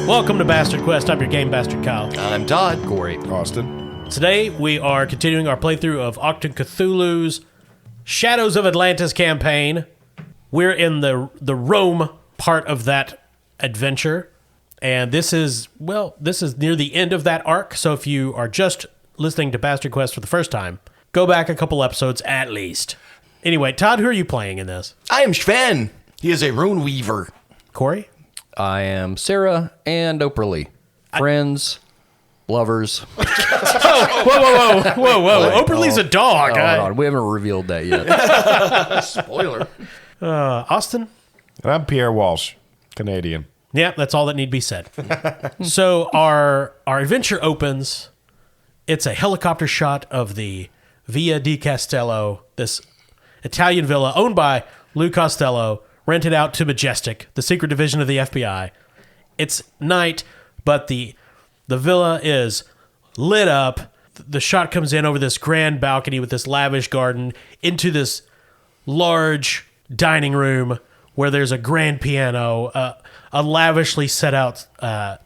Welcome to Bastard Quest. I'm your game bastard, Kyle. I'm Todd. Corey. Austin. Today, we are continuing our playthrough of ACHTUNG Cthulhu's Shadows of Atlantis campaign. We're in the Rome part of that adventure, and this is near the end of that arc, so if you are just listening to Bastard Quest for the first time, go back a couple episodes at least. Anyway, Todd, who are you playing in this? I am Sven. He is a rune weaver. Corey? I am Sarah and Operle. Friends, lovers. Whoa. Operle's a dog. We haven't revealed that yet. Spoiler. Austin? And I'm Pierre Walsh, Canadian. Yeah, that's all that need be said. So our adventure opens. It's a helicopter shot of the Via di Castello, this Italian villa owned by Lou Costello, rented out to Majestic, the secret division of the FBI. It's night, but the villa is lit up. The shot comes in over this grand balcony with this lavish garden into this large dining room where there's a grand piano, a lavishly set out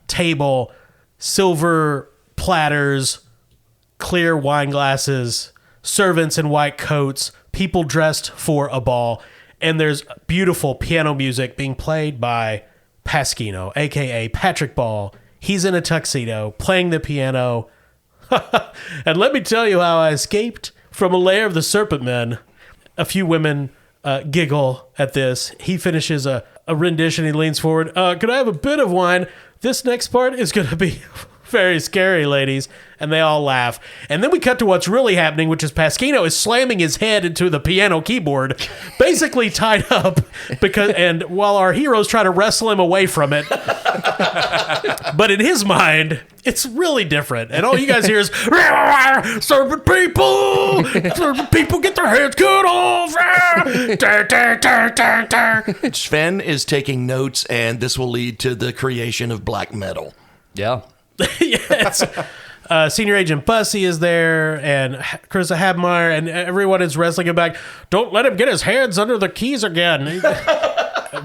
table, silver platters, clear wine glasses, servants in white coats, people dressed for a ball, and there's beautiful piano music being played by Pasquino, a.k.a. Patrick Ball. He's in a tuxedo, playing the piano. And let me tell you how I escaped from a lair of the Serpent Men. A few women giggle at this. He finishes a rendition. He leans forward. Could I have a bit of wine? This next part is going to be very scary, ladies. And they all laugh. And then we cut to what's really happening, which is Pasquino is slamming his head into the piano keyboard, basically tied up, and while our heroes try to wrestle him away from it. But in his mind, it's really different. And all you guys hear is, serpent people get their heads cut off. Sven is taking notes, and this will lead to the creation of black metal. Yeah. Yes. Senior Agent Bussy is there, and Carissa Habmeyer, and everyone is wrestling him back. Don't let him get his hands under the keys again.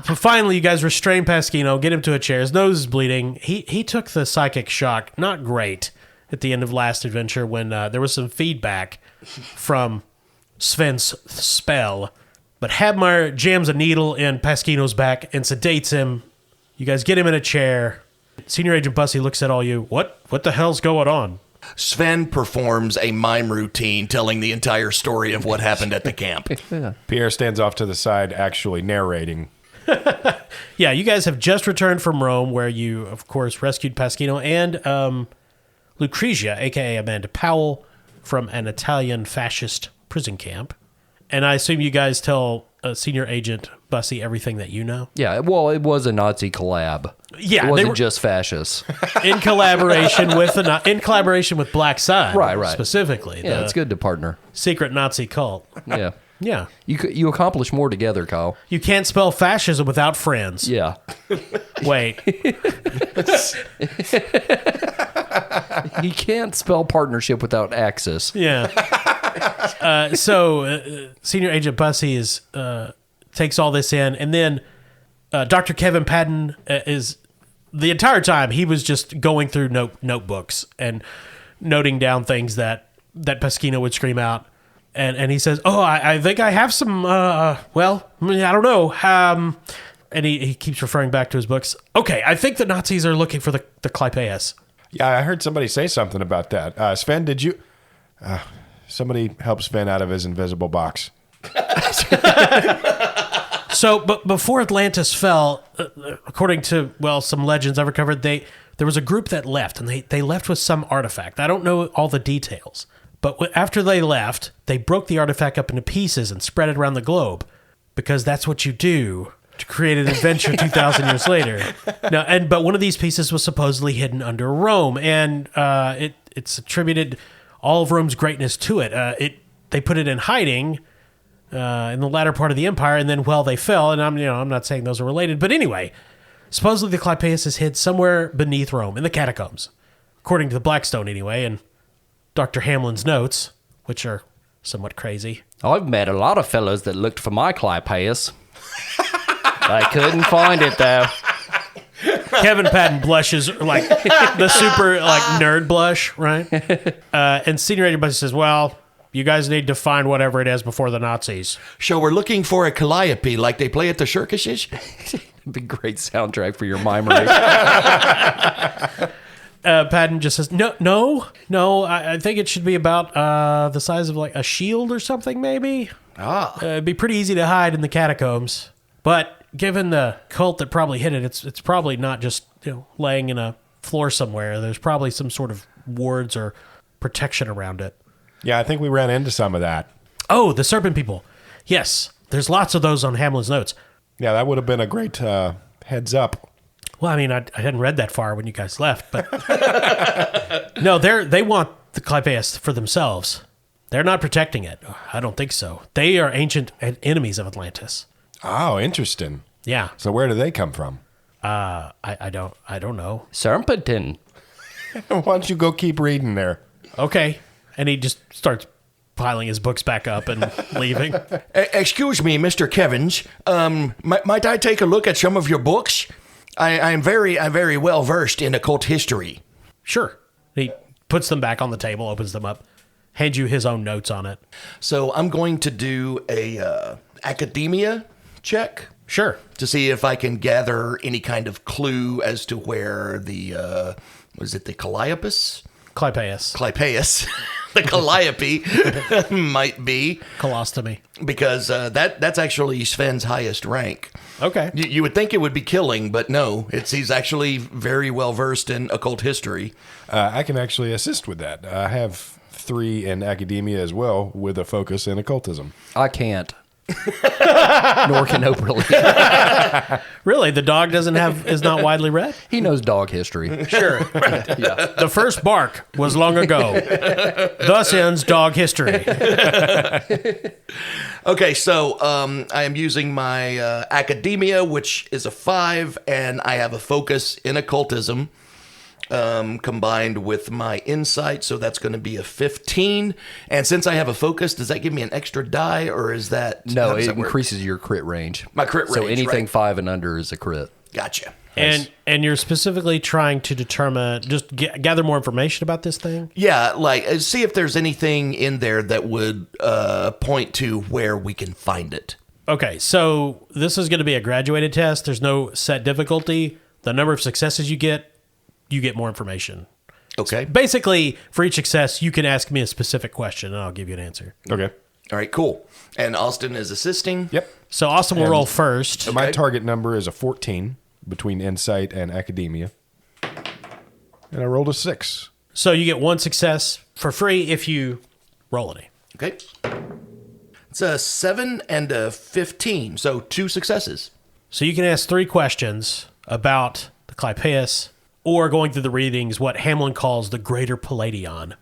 Finally, you guys restrain Pasquino, get him to a chair. His nose is bleeding. He took the psychic shock, not great, at the end of last adventure when there was some feedback from Sven's spell. But Habmeyer jams a needle in Pasquino's back and sedates him. You guys get him in a chair. Senior Agent Bussy looks at all you. What the hell's going on? Sven performs a mime routine telling the entire story of what happened at the camp. Pierre stands off to the side, actually narrating. Yeah, you guys have just returned from Rome, where you, of course, rescued Pasquino and Lucrezia, a.k.a. Amanda Powell, from an Italian fascist prison camp. And I assume you guys tell Senior Agent Bussy everything that you know? Yeah, well, it was a Nazi collab. Yeah, it wasn't just fascists. In collaboration with Black Sun, right. Specifically. Yeah, it's good to partner. Secret Nazi cult. Yeah. Yeah. You accomplish more together, Kyle. You can't spell fascism without friends. Yeah. Wait. You can't spell partnership without axis. Yeah. So Senior Agent Bussy takes all this in, and then Dr. Kevin Padden is, the entire time, he was just going through notebooks and noting down things that Pasquino would scream out. And he says, I think I have some, I don't know. And he keeps referring back to his books. Okay, I think the Nazis are looking for the Clypeus. Yeah, I heard somebody say something about that. Sven, did you... somebody help Sven out of his invisible box. So, but before Atlantis fell, according to, some legends I've recovered, there was a group that left, and they left with some artifact. I don't know all the details. But after they left, they broke the artifact up into pieces and spread it around the globe, because that's what you do to create an adventure 2,000 years later. But one of these pieces was supposedly hidden under Rome, and it's attributed all of Rome's greatness to it. They put it in hiding in the latter part of the empire, and then they fell. And I'm not saying those are related, but anyway, supposedly the Clypeus is hid somewhere beneath Rome in the catacombs, according to the Blackstone anyway, and Dr. Hamlin's notes, which are somewhat crazy. I've met a lot of fellows that looked for my Clypeus. I couldn't find it, though. Kevin Patton blushes like the super like nerd blush, right? And Senior Agent Bussy says, "Well, you guys need to find whatever it is before the Nazis." So we're looking for a calliope like they play at the circuses? It'd be a great soundtrack for your mimery. Patton just says, No. I think it should be about the size of like a shield or something, maybe. It'd be pretty easy to hide in the catacombs, but given the cult that probably hit it, it's probably not just laying in a floor somewhere. There's probably some sort of wards or protection around it. Yeah, I think we ran into some of that. Oh, the serpent people. Yes, there's lots of those on Hamlin's notes. Yeah, that would have been a great heads up. Well, I mean, I hadn't read that far when you guys left, but no, they want the Clypeus for themselves. They're not protecting it. I don't think so. They are ancient enemies of Atlantis. Oh, interesting. Yeah. So where do they come from? I don't know. Serpentin. Why don't you go keep reading there? Okay. And he just starts piling his books back up and leaving. Excuse me, Mr. Kevins. Might I take a look at some of your books? I'm very well versed in occult history. Sure. He puts them back on the table, opens them up, hands you his own notes on it. So I'm going to do a academia check. Sure. To see if I can gather any kind of clue as to where the, was it the Calliope? Clypeus. The Calliope might be. Colostomy. Because that's actually Sven's highest rank. Okay. You would think it would be killing, but no. He's actually very well versed in occult history. I can actually assist with that. I have 3 in academia as well, with a focus in occultism. I can't. Nor can Operle. Really? The dog is not widely read? He knows dog history. Sure. Yeah. The first bark was long ago. Thus ends dog history. Okay, so I am using my academia, which is a 5, and I have a focus in occultism. Combined with my insight, so that's going to be a 15. And since I have a focus, does that give me an extra die, or is that... No, it increases your crit range. My crit range, so anything right. 5 and under is a crit. Gotcha. And you're specifically trying to determine, just gather more information about this thing? Yeah, like, see if there's anything in there that would point to where we can find it. Okay, so this is going to be a graduated test. There's no set difficulty. The number of successes you get more information. Okay. Basically, for each success, you can ask me a specific question, and I'll give you an answer. Okay. All right, cool. And Austin is assisting? Yep. So Austin will roll first. My target number is a 14 between insight and academia. And I rolled a 6. So you get 1 success for free if you roll any. Okay. It's a 7 and a 15, so 2 successes. So you can ask 3 questions about the Clypeus, or going through the readings, what Hamlin calls the Greater Palladion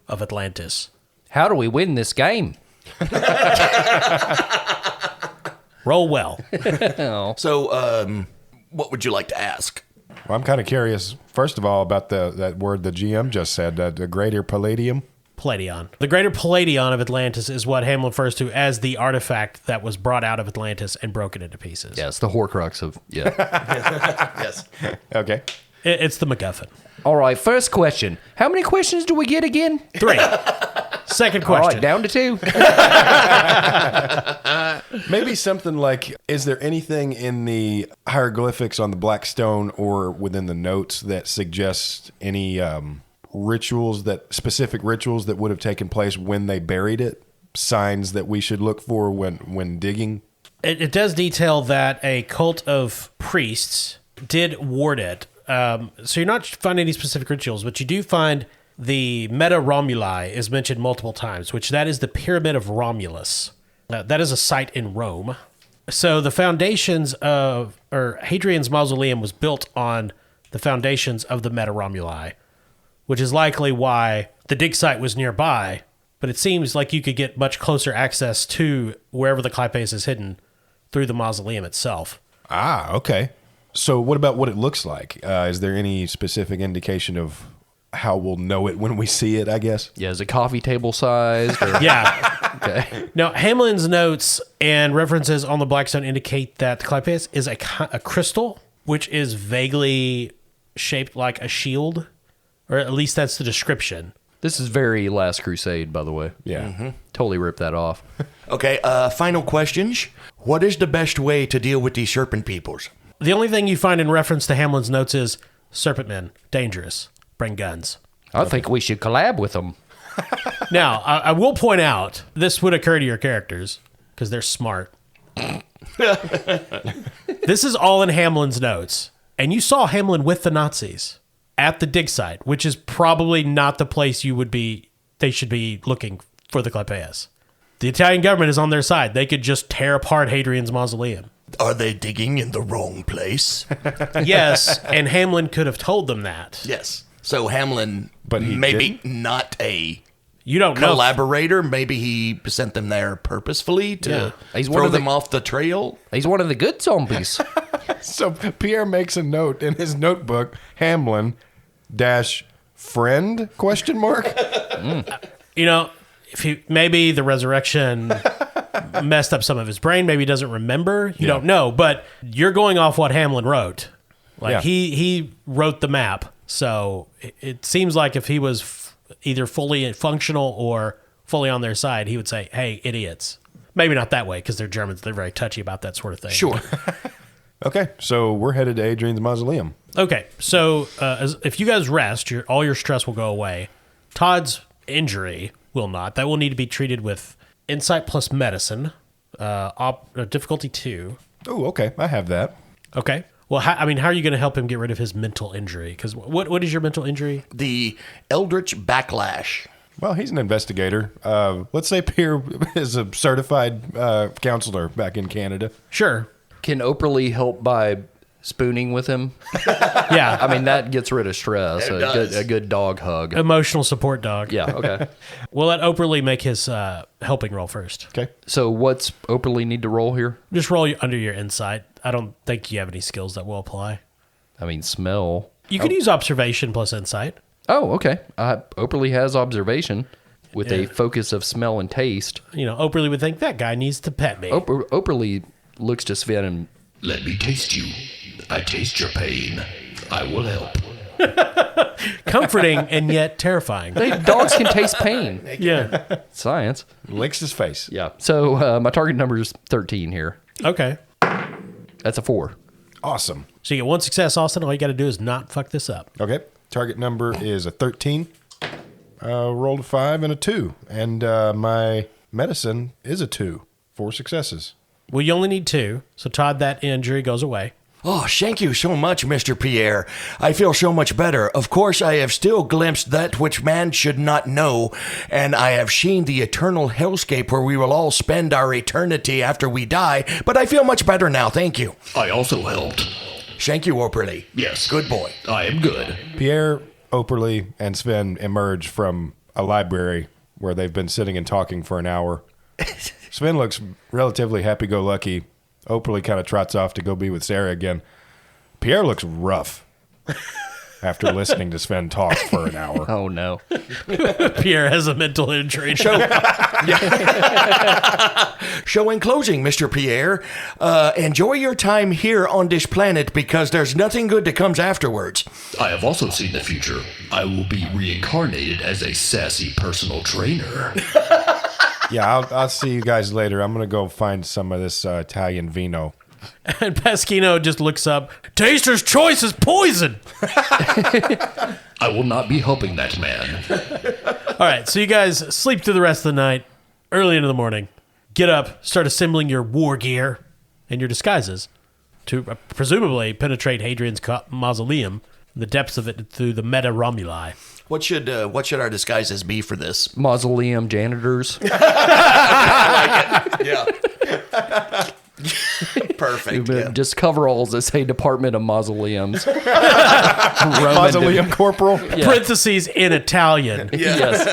of Atlantis. How do we win this game? Roll well. So, what would you like to ask? Well, I'm kind of curious, first of all, about that word the GM just said, the greater palladium. Palladion. The Greater Palladion of Atlantis is what Hamlin refers to as the artifact that was brought out of Atlantis and broken into pieces. Yes, the Horcrux of... Yeah. Yes. Okay. It's the MacGuffin. All right, first question. How many questions do we get again? 3. Second All question. right, down to 2. Maybe something like, is there anything in the hieroglyphics on the black stone or within the notes that suggests any specific rituals that would have taken place when they buried it? Signs that we should look for when digging? It does detail that a cult of priests did ward it. So you're not finding any specific rituals, but you do find the Meta Romuli is mentioned multiple times, which that is the Pyramid of Romulus. That is a site in Rome. So the foundations Hadrian's mausoleum was built on the foundations of the Meta Romuli, which is likely why the dig site was nearby, but it seems like you could get much closer access to wherever the Clypeus is hidden through the mausoleum itself. Ah, okay. So what about what it looks like? Is there any specific indication of how we'll know it when we see it, I guess? Yeah, is it coffee table sized? Or... Yeah. Okay. Now, Hamlin's notes and references on the Blackstone indicate that the Clypeus is a crystal which is vaguely shaped like a shield, or at least that's the description. This is very Last Crusade, by the way. Yeah. Totally ripped that off. Okay, final questions. What is the best way to deal with these serpent peoples? The only thing you find in reference to Hamlin's notes is serpent men, dangerous, bring guns. I think we should collab with them. Now, I will point out, this would occur to your characters, because they're smart. This is all in Hamlin's notes. And you saw Hamlin with the Nazis at the dig site, which is probably not the place they should be looking for the Clypeus. The Italian government is on their side. They could just tear apart Hadrian's mausoleum. Are they digging in the wrong place? Yes, and Hamlin could have told them that. Yes. So Hamlin, But he maybe didn't? not a You don't know. collaborator. Maybe he sent them there purposefully to He's one throw of the- them off the trail. He's one of the good zombies. So Pierre makes a note in his notebook, Hamlin -friend question mark. You know, maybe the resurrection messed up some of his brain. Maybe he doesn't remember. You don't know. But you're going off what Hamlin wrote. Like Yeah. he wrote the map. So it seems like if he was either fully functional or fully on their side, he would say, "Hey, idiots." Maybe not that way because they're Germans. They're very touchy about that sort of thing. Sure. Okay, so we're headed to Adrian's mausoleum. Okay, so if you guys rest, all your stress will go away. Todd's injury will not. That will need to be treated with insight plus medicine, difficulty 2. Oh, okay, I have that. Okay. Well, how are you going to help him get rid of his mental injury? Because what is your mental injury? The Eldritch Backlash. Well, he's an investigator. Let's say Pierre is a certified counselor back in Canada. Sure. Can Operle help by spooning with him? Yeah. I mean, that gets rid of stress. It does. A good dog hug. Emotional support dog. Yeah, okay. We'll let Operle make his helping roll first. Okay. So what's Operle need to roll here? Just roll under your insight. I don't think you have any skills that will apply. I mean, smell. You can use observation plus insight. Oh, okay. Operle has observation with a focus of smell and taste. You know, Operle would think that guy needs to pet me. Operle looks to Sven and Let me taste you. I taste your pain. I will help. Comforting and yet terrifying. dogs can taste pain. Yeah. Science. Licks his face. Yeah. So my target number is 13 here. Okay. That's a 4. Awesome. So you get 1 success, Austin. All you got to do is not fuck this up. Okay. Target number is a 13. Rolled a 5 and a 2. And my medicine is a 2. 4 successes. Well, you only need 2. So, Todd, that injury goes away. Oh, thank you so much, Mr. Pierre. I feel so much better. Of course, I have still glimpsed that which man should not know, and I have seen the eternal hellscape where we will all spend our eternity after we die, but I feel much better now, thank you. I also helped. Thank you, Operle. Yes. Good boy. I am good. Pierre, Operle, and Sven emerge from a library where they've been sitting and talking for an hour. Sven looks relatively happy-go-lucky. Operle kind of trots off to go be with Sarah again. Pierre looks rough after listening to Sven talk for an hour. Oh, no. Pierre has a mental injury. So in closing, Mr. Pierre, enjoy your time here on this planet because there's nothing good that comes afterwards. I have also seen the future. I will be reincarnated as a sassy personal trainer. Yeah, I'll see you guys later. I'm going to go find some of this Italian vino. And Pasquino just looks up. Taster's choice is poison. I will not be helping that man. All right, so you guys sleep through the rest of the night. Early into the morning, get up, start assembling your war gear and your disguises to presumably penetrate Hadrian's mausoleum, the depths of it through the Meta Romuli. What should our disguises be for this? Mausoleum janitors. Yeah. Perfect. Yeah. Just coveralls that say Department of Mausoleums. Mausoleum corporal. Yeah. Parentheses in Italian. Yes.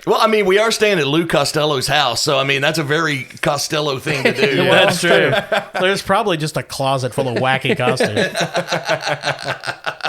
Well, I mean, we are staying at Lou Costello's house, so I mean that's a very Costello thing to do. That's true. There's probably just a closet full of wacky costumes.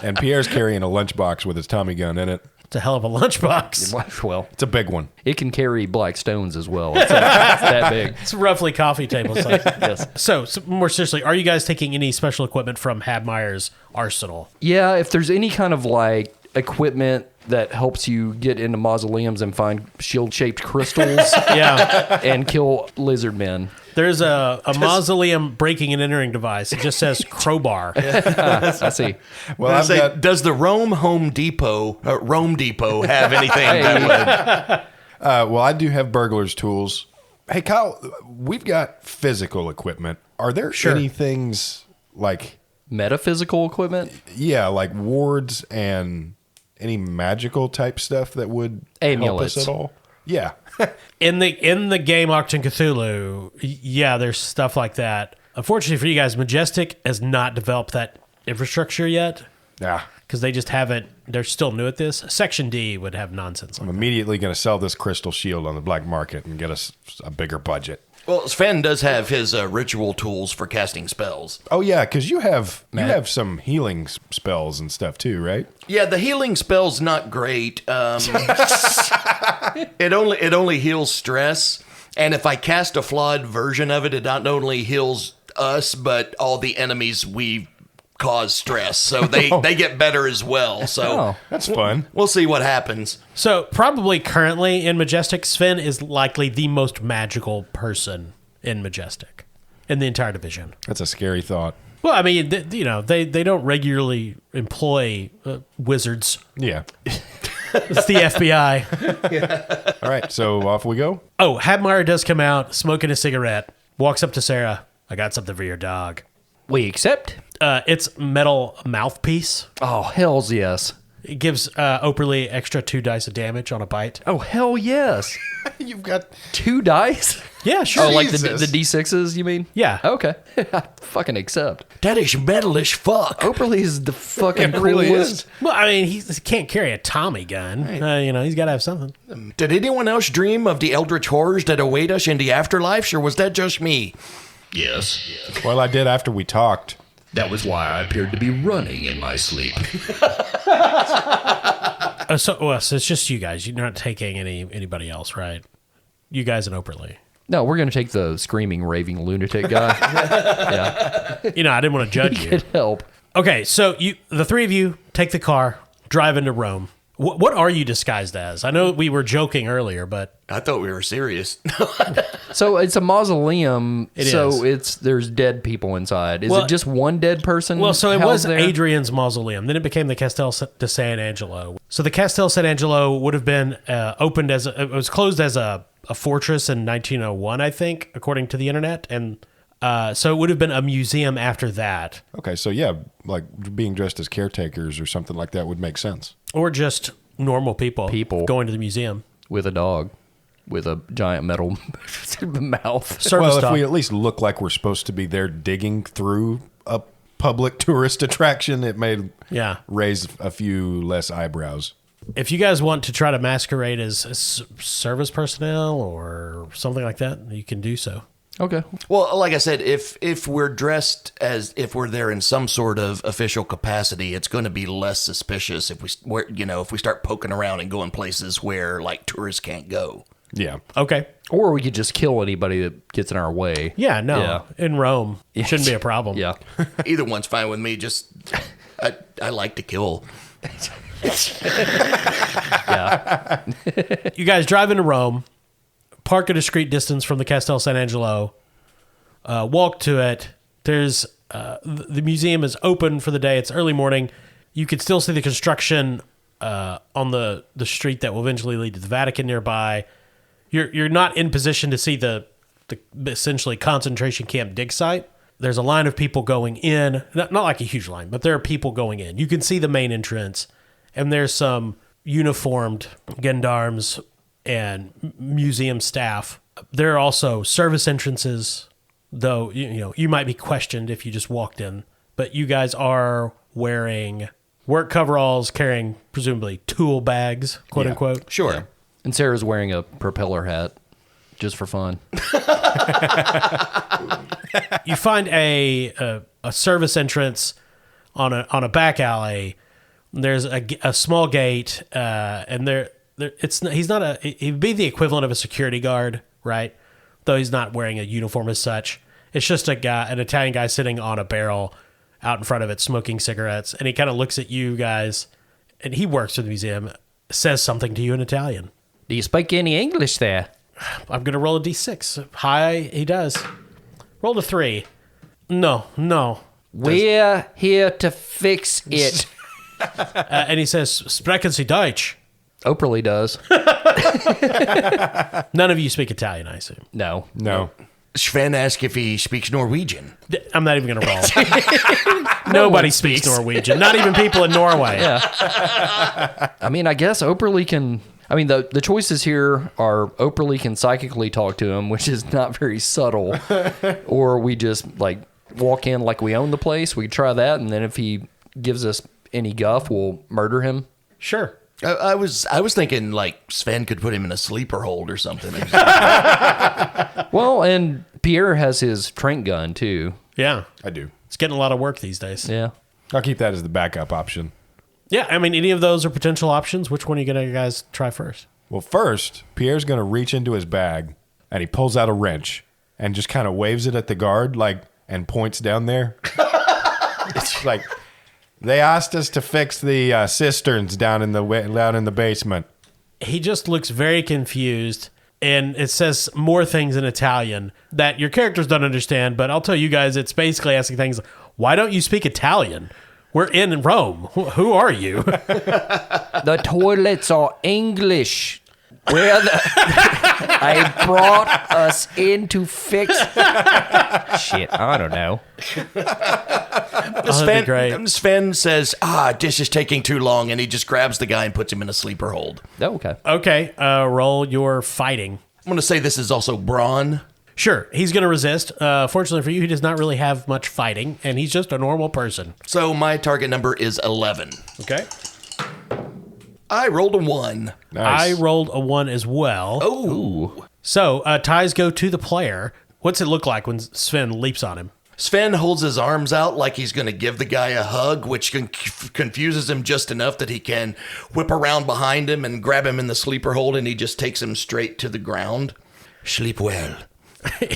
And Pierre's carrying a lunchbox with his Tommy gun in it. It's a hell of a lunchbox. Well, It's a big one. it can carry black stones as well. It's that big. It's roughly coffee table size. Yes. So, more seriously, are you guys taking any special equipment from Hadmeyer's arsenal? Yeah, if there's any kind of like equipment that helps you get into mausoleums and find shield-shaped crystals Yeah. and kill lizard men. There's a mausoleum breaking and entering device. It just says crowbar. I see. Well, I I've say, got, does the Rome Depot have anything that would? well, I do have burglar's tools. Hey, Kyle, we've got physical equipment. Are there any things like, Metaphysical equipment? yeah, like wards and any magical type stuff that would Amulets. help us at all? Yeah. In the game ACHTUNG Cthulhu, yeah, there's stuff like that. Unfortunately for you guys, Majestic has not developed that infrastructure yet Yeah. because they just haven't. They're still new at this. Section D would have nonsense like I'm that. immediately going to sell this crystal shield on the black market and get us a bigger budget. Well, Sven does have his ritual tools for casting spells. Oh yeah, because you have some healing spells and stuff too, right? Yeah, the healing spell's not great. It only heals stress, and if I cast a flawed version of it, it not only heals us but all the enemies we cause stress. So they get better as well. So Oh. That's fun. we'll see what happens. So probably currently in Majestic, Sven is likely the most magical person in Majestic in the entire division. That's a scary thought. Well, I mean, they don't regularly employ wizards. Yeah. It's the FBI. All right, so off we go. Oh, Hadmeyer does come out smoking a cigarette, walks up to Sarah. I got something for your dog. We accept? It's metal mouthpiece. Oh, hells yes. It gives Operle extra 2 dice of damage on a bite. Oh, hell yes. You've got 2 dice? Yeah, sure. Oh, like the Jesus. D6s, you mean? Yeah. Okay. Fucking accept. That is metal as fuck. Operle is the fucking It really coolest. Well, I mean, he can't carry a Tommy gun. He's got to have something. Did anyone else dream of the eldritch horrors that await us in the afterlife, or was that just me? Yes, well, I did after we talked. that was why I appeared to be running in my sleep. So it's just you guys. You're not taking anybody else, right? You guys and Operle. No, we're going to take the screaming, raving lunatic guy. Yeah. I didn't want to judge you. Could help. Okay, so the 3 of you take the car, drive into Rome. What are you disguised as? I know we were joking earlier, but I thought we were serious. So it's a mausoleum. It so is. there's dead people inside. Is Well- it just one dead person? well, so it housed was there? Adrian's mausoleum. Then it became the Castel de San Angelo. So the Castel San Angelo would have been opened it was closed as a fortress in 1901, I think, according to the internet, and so it would have been a museum after that, Okay, so yeah, like being dressed as caretakers or something like that would make sense. or just normal people going to the museum. with a dog with a giant metal mouth. Service Well, if dog. we at least look like we're supposed to be there digging through a public tourist attraction, it may Yeah. raise a few less eyebrows. If you guys want to try to masquerade as service personnel or something like that, you can do so. Okay. Well, like I said, if we're dressed as if we're there in some sort of official capacity, it's going to be less suspicious if we start poking around and going places where like tourists can't go. Yeah. Okay. Or we could just kill anybody that gets in our way. Yeah, no. Yeah. In Rome, it shouldn't be a problem. Yeah. Either one's fine with me. Just I like to kill. Yeah. You guys drive into Rome, park a discreet distance from the Castel San Angelo, walk to it. There's the museum is open for the day. It's early morning. You could still see the construction on the street that will eventually lead to the Vatican nearby. You're not in position to see the essentially concentration camp dig site. There's a line of people going in, not like a huge line, but there are people going in. You can see the main entrance, and there's some uniformed gendarmes and museum staff. There are also service entrances, though you might be questioned if you just walked in. But you guys are wearing work coveralls, carrying presumably tool bags, quote unquote. Sure. And Sarah's wearing a propeller hat just for fun. You find a service entrance on a back alley. There's a small gate, and he'd be the equivalent of a security guard, right? Though he's not wearing a uniform as such. It's just an Italian guy sitting on a barrel out in front of it smoking cigarettes, and he kind of looks at you guys, and he works for the museum, says something to you in Italian. Do you speak any English there? I'm going to roll a d6. Hi, he does. Roll a 3. No. We're here to fix it. And he says, Sprechen Sie Deutsch? Operle does. None of you speak Italian, I assume. No. Sven asked if he speaks Norwegian. I'm not even going to roll. Nobody speaks Norwegian. Not even people in Norway. Yeah. I mean, I guess Operle can... I mean, the choices here are Operle can psychically talk to him, which is not very subtle, or we just like walk in like we own the place. We could try that, and then if he gives us any guff, we'll murder him. Sure. I was thinking like Sven could put him in a sleeper hold or something. Well, and Pierre has his trank gun too. Yeah. I do. It's getting a lot of work these days. Yeah. I'll keep that as the backup option. Yeah, I mean, any of those are potential options. Which one are you going to guys try first? Well, first, Pierre's going to reach into his bag, and he pulls out a wrench and just kind of waves it at the guard, and points down there. It's like, they asked us to fix the cisterns down in the basement. He just looks very confused, and it says more things in Italian that your characters don't understand, but I'll tell you guys, it's basically asking things like, why don't you speak Italian? We're in Rome. Who are you? The toilets are English. I brought us in to fix... Shit, I don't know. That'd be great. Sven says, this is taking too long, and he just grabs the guy and puts him in a sleeper hold. Oh, okay. Okay, roll your fighting. I'm going to say this is also brawn. Sure, he's going to resist. Fortunately for you, he does not really have much fighting, and he's just a normal person. So my target number is 11. Okay. I rolled a 1. Nice. I rolled a 1 as well. Oh. So ties go to the player. What's it look like when Sven leaps on him? Sven holds his arms out like he's going to give the guy a hug, which confuses him just enough that he can whip around behind him and grab him in the sleeper hold, and he just takes him straight to the ground. Sleep well.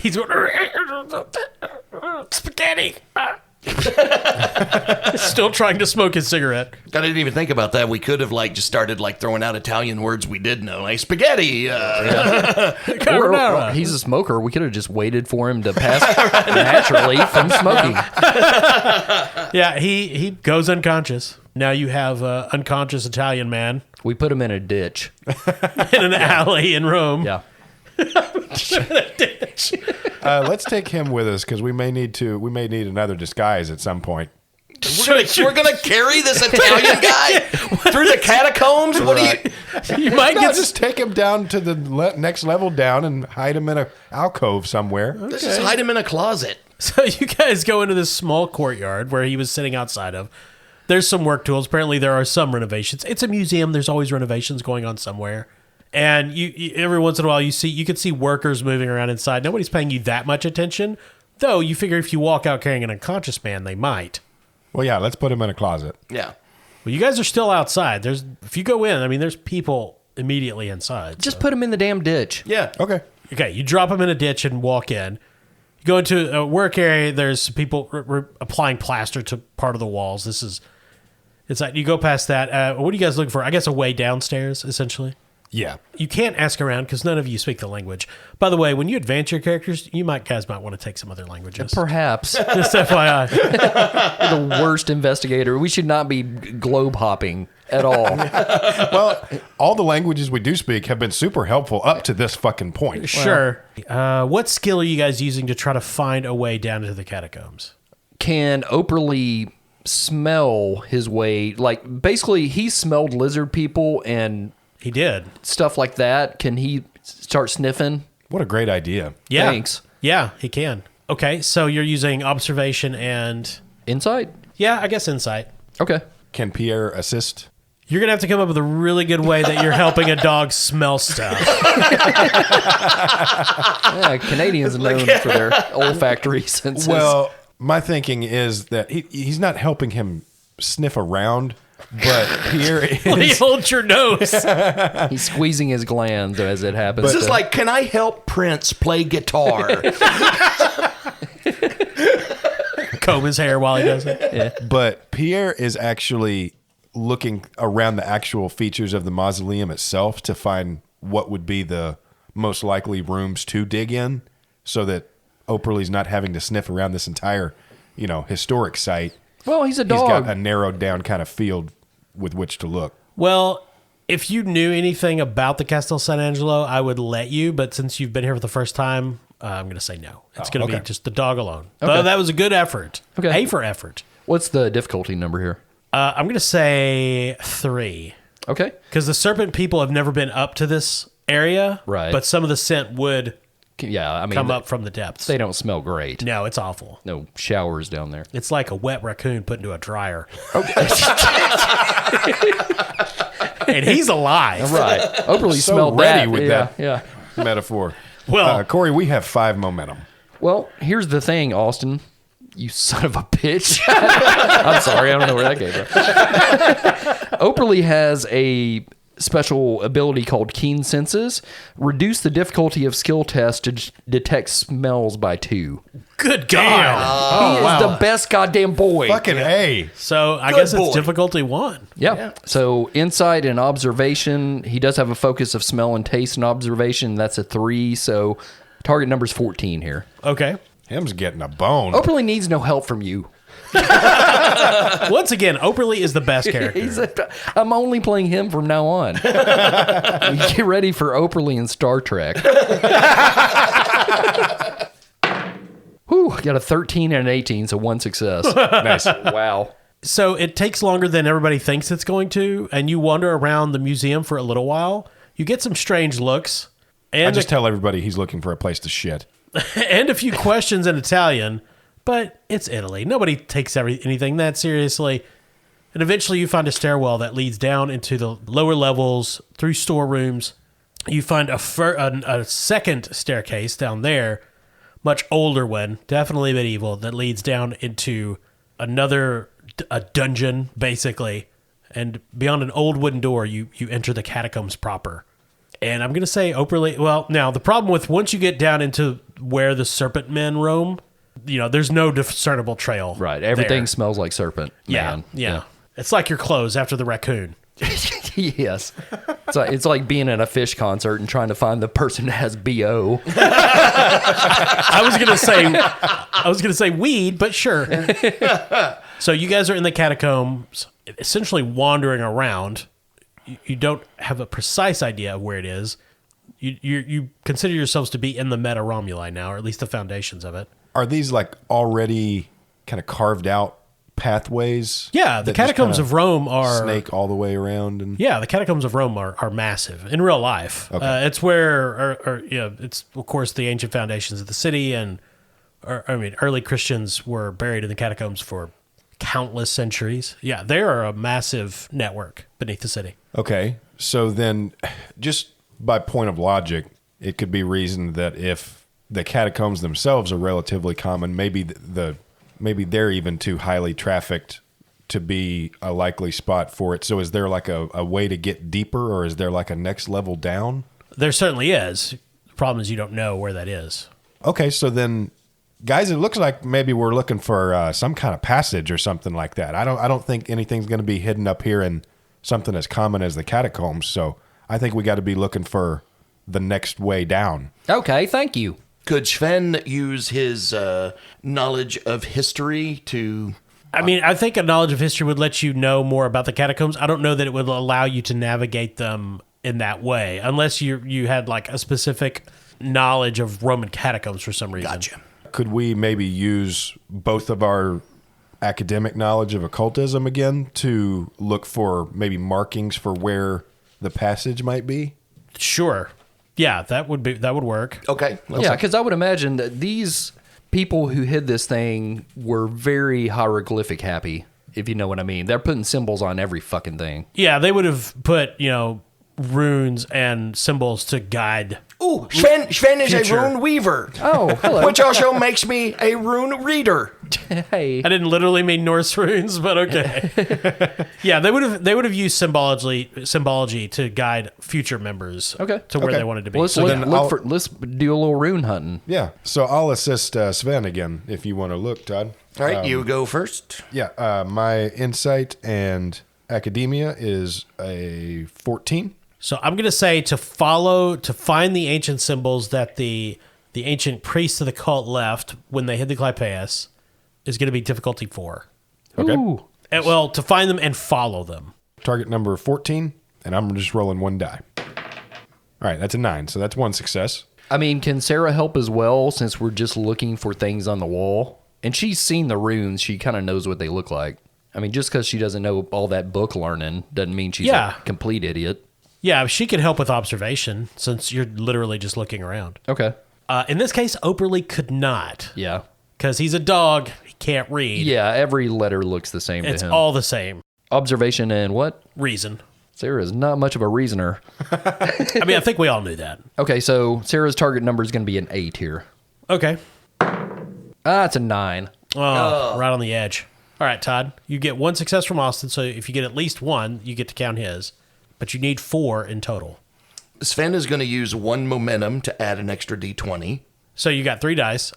He's going, spaghetti. Still trying to smoke his cigarette. I didn't even think about that. We could have just started throwing out Italian words we did know, like spaghetti. Or he's a smoker. We could have just waited for him to pass naturally from smoking. Yeah, he goes unconscious. Now you have an unconscious Italian man We put him in a ditch. in an alley in Rome. Yeah. Let's take him with us because we may need another disguise at some point. We're gonna carry this Italian guy through the catacombs. What do You might get Just take him down to the next level down and hide him in an alcove somewhere. Let's just hide him in a closet. So you guys go into this small courtyard where he was sitting outside of. There's some work tools. Apparently there are some renovations. It's a museum. There's always renovations going on somewhere. And you every once in a while you can see workers moving around inside. Nobody's paying you that much attention, though. You figure if you walk out carrying an unconscious man, they might. Well, yeah, let's put him in a closet. Yeah. Well, you guys are still outside. If you go in, I mean, there's people immediately inside. Just put him in the damn ditch. Yeah. Okay. Okay, you drop him in a ditch and walk in. You go into a work area. There's people applying plaster to part of the walls. It's like you go past that. What are you guys looking for? I guess a way downstairs, essentially. Yeah. You can't ask around because none of you speak the language. By the way, when you advance your characters, you guys might want to take some other languages. Perhaps. Just FYI. The worst investigator. We should not be globe hopping at all. Well, all the languages we do speak have been super helpful up to this fucking point. Sure. What skill are you guys using to try to find a way down into the catacombs? Can Operle smell his way? Like, basically, he smelled lizard people and He did. stuff like that. Can he start sniffing? What a great idea. Yeah. Thanks. Yeah, he can. Okay, so you're using observation and... Insight? Yeah, I guess insight. Okay. Can Pierre assist? You're going to have to come up with a really good way that you're helping a dog smell stuff. Yeah, Canadians are known for their olfactory senses. Well, my thinking is that he's not helping him sniff around. But Pierre Lee, is hold your nose. He's squeezing his glands as it happens. This is like, can I help Prince play guitar? Comb his hair while he does it. But Pierre is actually looking around the actual features of the mausoleum itself to find what would be the most likely rooms to dig in, so that Operle's not having to sniff around this entire, historic site. Well, he's a He's dog. got a narrowed down kind of field with which to look. Well, if you knew anything about the Castel San Angelo, I would let you. But since you've been here for the first time, I'm going to say no. It's going to be just the dog alone. Okay. But that was a good effort. Okay. A for effort. What's the difficulty number here? I'm going to say 3. Okay. Because the serpent people have never been up to this area. Right. But some of the scent would Yeah, I mean, come up from the depths. they don't smell great. No, it's awful. No showers down there. It's like a wet raccoon put into a dryer. And he's alive. Right. Operle So smelled ready that. with yeah, that. Yeah. Metaphor. Well- Corey, we have 5 momentum. Well, here's the thing, Austin. You son of a bitch. I'm sorry. I don't know where that came from. Operle has a special ability called Keen Senses. Reduce the difficulty of skill tests to detect smells by 2. Good God. He is the best goddamn boy. Fucking A. So I Good guess boy. it's difficulty 1. Yeah. So insight and observation. He does have a focus of smell and taste and observation. That's a 3. So target number's 14 here. Okay. Him's getting a bone. Operle needs no help from you. Once again, Operle is the best character. I'm only playing him from now on. Get ready for Operle and Star Trek. Whew, got a 13 and an 18, so 1 success. Nice. Wow. So it takes longer than everybody thinks it's going to, and you wander around the museum for a little while. You get some strange looks, I and just tell everybody he's looking for a place to shit. and a few questions in Italian, but it's Italy. Nobody takes anything that seriously. And eventually you find a stairwell that leads down into the lower levels through storerooms. You find a second staircase down there, much older one, definitely medieval, that leads down into a dungeon, basically. And beyond an old wooden door, you enter the catacombs proper. And I'm going to say Operle. Well, now, the problem with once you get down into where the serpent men roam, there's no discernible trail. Right. Everything there. smells like serpent. Man. Yeah. It's like your clothes after the raccoon. Yes. It's like being at a fish concert and trying to find the person that has BO. I was going to say weed, but sure. So you guys are in the catacombs, essentially wandering around. You don't have a precise idea of where it is. You consider yourselves to be in the Meta Romuli now, or at least the foundations of it. Are these like already kind of carved out pathways? Yeah, the that just catacombs kinda of Rome are snake all the way around, and Yeah, the catacombs of Rome are massive in real life. Okay. It's where, it's of course the ancient foundations of the city, and early Christians were buried in the catacombs for countless centuries. Yeah, they are a massive network beneath the city. Okay, so then, just by point of logic, it could be reasoned that if the catacombs themselves are relatively common, maybe maybe they're even too highly trafficked to be a likely spot for it. So is there like a way to get deeper, or is there like a next level down? There certainly is. The problem is you don't know where that is. Okay, so then, guys, it looks like maybe we're looking for some kind of passage or something like that. I don't think anything's going to be hidden up here in something as common as the catacombs. So I think we got to be looking for the next way down. Okay, thank you. Could Sven use his knowledge of history to... I think a knowledge of history would let you know more about the catacombs. I don't know that it would allow you to navigate them in that way, unless you had like a specific knowledge of Roman catacombs for some reason. Gotcha. Could we maybe use both of our academic knowledge of occultism again to look for maybe markings for where the passage might be? Sure. Yeah, that would work. Okay. Yeah, because I would imagine that these people who hid this thing were very hieroglyphic happy, if you know what I mean. They're putting symbols on every fucking thing. Yeah, they would have put, runes and symbols to guide Ooh, Sven is Future. a rune weaver, Oh, hello. which also makes me a rune reader. Hey. I didn't literally mean Norse runes, but okay. Yeah, they would have used symbology to guide future members Okay. to where Okay. they wanted to be. Well, let's, So then let's do a little rune hunting. Yeah. So I'll assist Sven again if you want to look, Todd. All right, you go first. Yeah. My insight and academia is a 14. So I'm going to say to find the ancient symbols that the ancient priests of the cult left when they hid the Clypeus is going to be difficulty 4. Okay. Ooh. And, well, to find them and follow them. Target number 14, and I'm just rolling one die. All right, that's a 9, so that's one success. I mean, can Sarah help as well since we're just looking for things on the wall? And she's seen the runes. She kind of knows what they look like. I mean, just because she doesn't know all that book learning doesn't mean she's Yeah. a complete idiot. Yeah, she can help with observation since you're literally just looking around. Okay. In this case, Operle could not Yeah. because he's a dog. He can't read. Yeah, every letter looks the same It's to him. all the same Observation and what? reason. Sarah's not much of a reasoner. I mean, I think we all knew that. Okay, so Sarah's target number is going to be an 8 here. Okay. It's a 9. Oh, right on the edge. All right, Todd, you get one success from Austin, so if you get at least one, you get to count his. But you need 4 in total. Sven is going to use 1 momentum to add an extra d20. So you got 3 dice.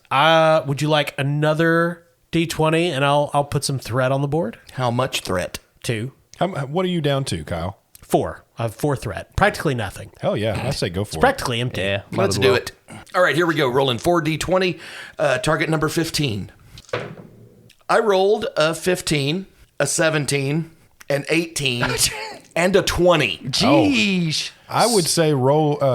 Would you like another D20, and I'll put some threat on the board? How much threat? 2. What are you down to, Kyle? 4. I have 4 threat. Practically nothing. Hell yeah, I say go for it. Practically empty. Yeah, might Let's as do well. it. All right, here we go. Rolling 4d20. Target number 15. I rolled a 15, a 17, an 18, and a 20. Jeez. I would say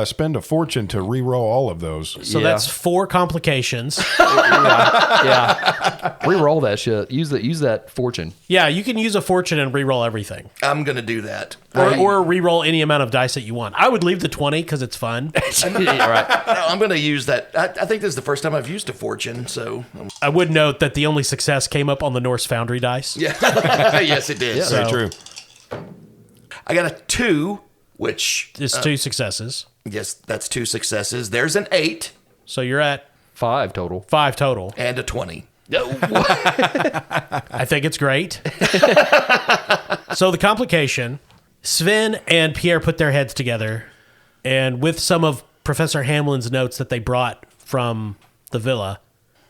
spend a fortune to re-roll all of those. So Yeah. that's 4 complications. Yeah. Reroll that shit. Use that fortune. Yeah, you can use a fortune and re-roll everything. I'm going to do that. Or re-roll any amount of dice that you want. I would leave the 20 because it's fun. All right. No, I'm going to use that. I think this is the first time I've used a fortune, so... I would note that the only success came up on the Norse Foundry dice. Yeah. Yes, it did. So- Very true. I got a 2, which... It's 2 successes. Yes, that's 2 successes. There's an 8 So you're at 5 total. 5 total. and a 20. I think it's great. So the complication, Sven and Pierre put their heads together, and with some of Professor Hamlin's notes that they brought from the villa,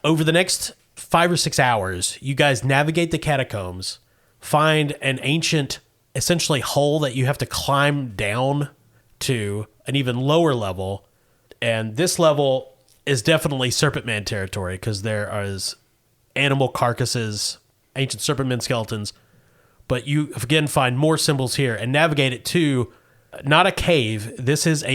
over the next 5 or 6 hours, you guys navigate the catacombs, find an ancient, essentially hole that you have to climb down to an even lower level, and this level is definitely Serpent Man territory because there is animal carcasses, ancient serpent men skeletons, but you again find more symbols here and navigate it to not a cave. This is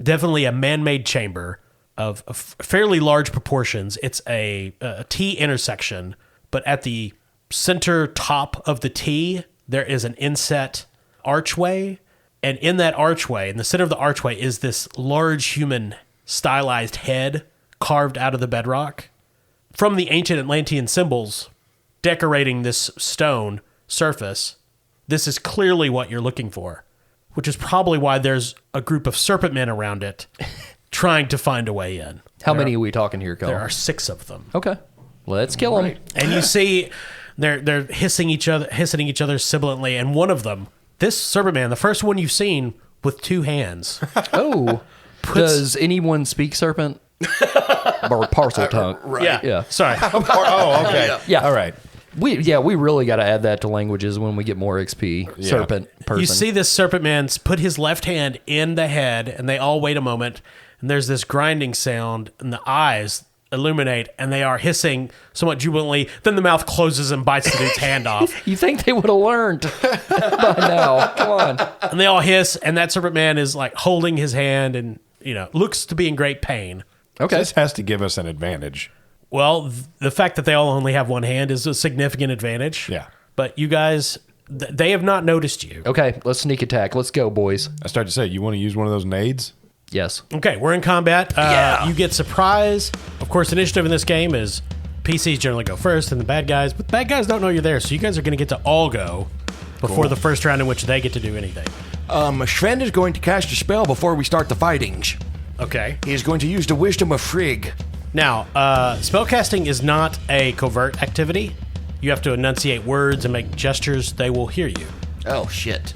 definitely a man-made chamber of fairly large proportions. It's a T intersection, but at the center top of the T, there is an inset archway, and in that archway, in the center of the archway, is this large human stylized head carved out of the bedrock. From the ancient Atlantean symbols decorating this stone surface, this is clearly what you're looking for, which is probably why there's a group of serpent men around it trying to find a way in. How many are we talking here, Cole? There are 6 of them. Okay. Let's kill them. And you see they're hissing each other sibilantly, and one of them, this serpent man, the first one you've seen with 2 hands. Oh. Does anyone speak serpent? Or parcel tongue? Right. Yeah. Sorry. Oh, okay. Yeah. All right. We really got to add that to languages when we get more XP. Serpent person. You see this serpent man put his left hand in the head, and they all wait a moment, and there's this grinding sound, and the eyes illuminate, and they are hissing somewhat jubilantly. Then the mouth closes and bites the dude's hand off. You think they would have learned by now? Come on. And they all hiss, and that serpent man is like holding his hand and, looks to be in great pain. Okay. This has to give us an advantage. Well, the fact that they all only have one hand is a significant advantage. Yeah. But you guys, they have not noticed you. Okay, let's sneak attack. Let's go, boys. I started to say, you want to use one of those nades? Yes. Okay, we're in combat. You get surprise. Of course, initiative in this game is PCs generally go first and the bad guys, but the bad guys don't know you're there, so you guys are going to get to all go before the first round in which they get to do anything. Sven is going to cast a spell before we start the fightings. Okay. He is going to use the wisdom of Frigg. Now, spellcasting is not a covert activity. You have to enunciate words and make gestures. They will hear you. Oh, shit.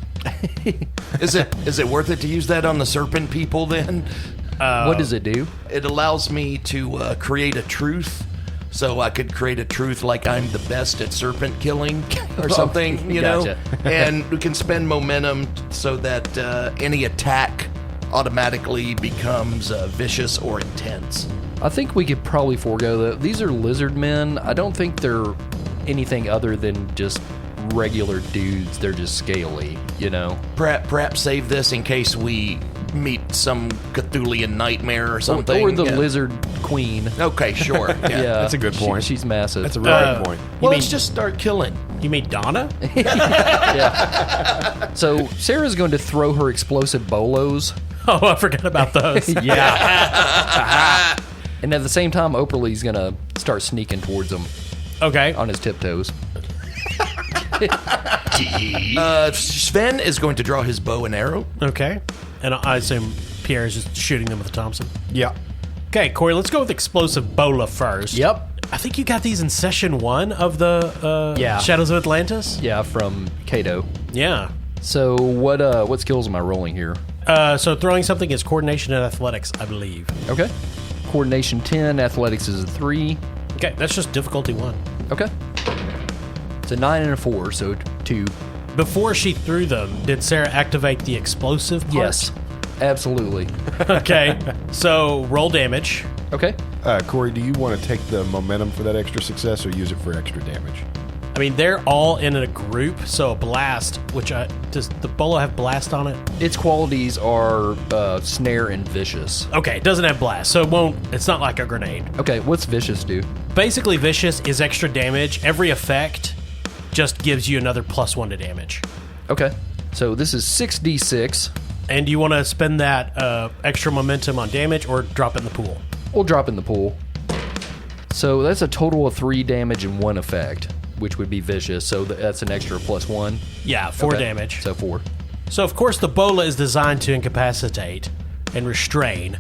Is it worth it to use that on the serpent people then? What does it do? It allows me to create a truth. So I could create a truth like I'm the best at serpent killing or something, you know? Gotcha. And we can spend momentum so that any attack automatically becomes vicious or intense. I think we could probably forego that. These are lizard men. I don't think they're anything other than just regular dudes. They're just scaly, you know? Perhaps save this in case we meet some Cthulhian nightmare or something. Or the lizard queen. Okay, sure. Yeah. Yeah, That's a good point. She's massive. That's a really good point. Well, let's just start killing. You mean Donna? Yeah. So Sarah's going to throw her explosive bolos. Oh, I forgot about those. Yeah. And at the same time, Operle's going to start sneaking towards him Okay. on his tiptoes. Sven is going to draw his bow and arrow. Okay. And I assume Pierre is just shooting them with a Thompson. Yeah. Okay, Corey, let's go with explosive bola first. Yep. I think you got these in session 1 of the Yeah. Shadows of Atlantis. Yeah, from Cato. Yeah. So what skills am I rolling here? So throwing something is coordination and athletics, I believe. Okay. Coordination 10, athletics is a 3. Okay, that's just difficulty 1. Okay. It's a 9 and a 4, so 2. Before she threw them, did Sarah activate the explosive part? Yes. Absolutely. Okay, so roll damage. Okay. Corey, do you want to take the momentum for that extra success or use it for extra damage? I mean, they're all in a group, so a blast, which does the bolo have blast on it? Its qualities are snare and vicious. Okay, it doesn't have blast, so it's not like a grenade. Okay, what's vicious do? Basically, vicious is extra damage. Every effect just gives you another +1 to damage. Okay. So this is 6d6. And do you want to spend that extra momentum on damage or drop it in the pool? We'll drop in the pool. So that's a total of 3 damage and 1 effect, which would be vicious. So that's an extra +1. Yeah, 4 Okay. damage. So 4. So, of course, the bola is designed to incapacitate and restrain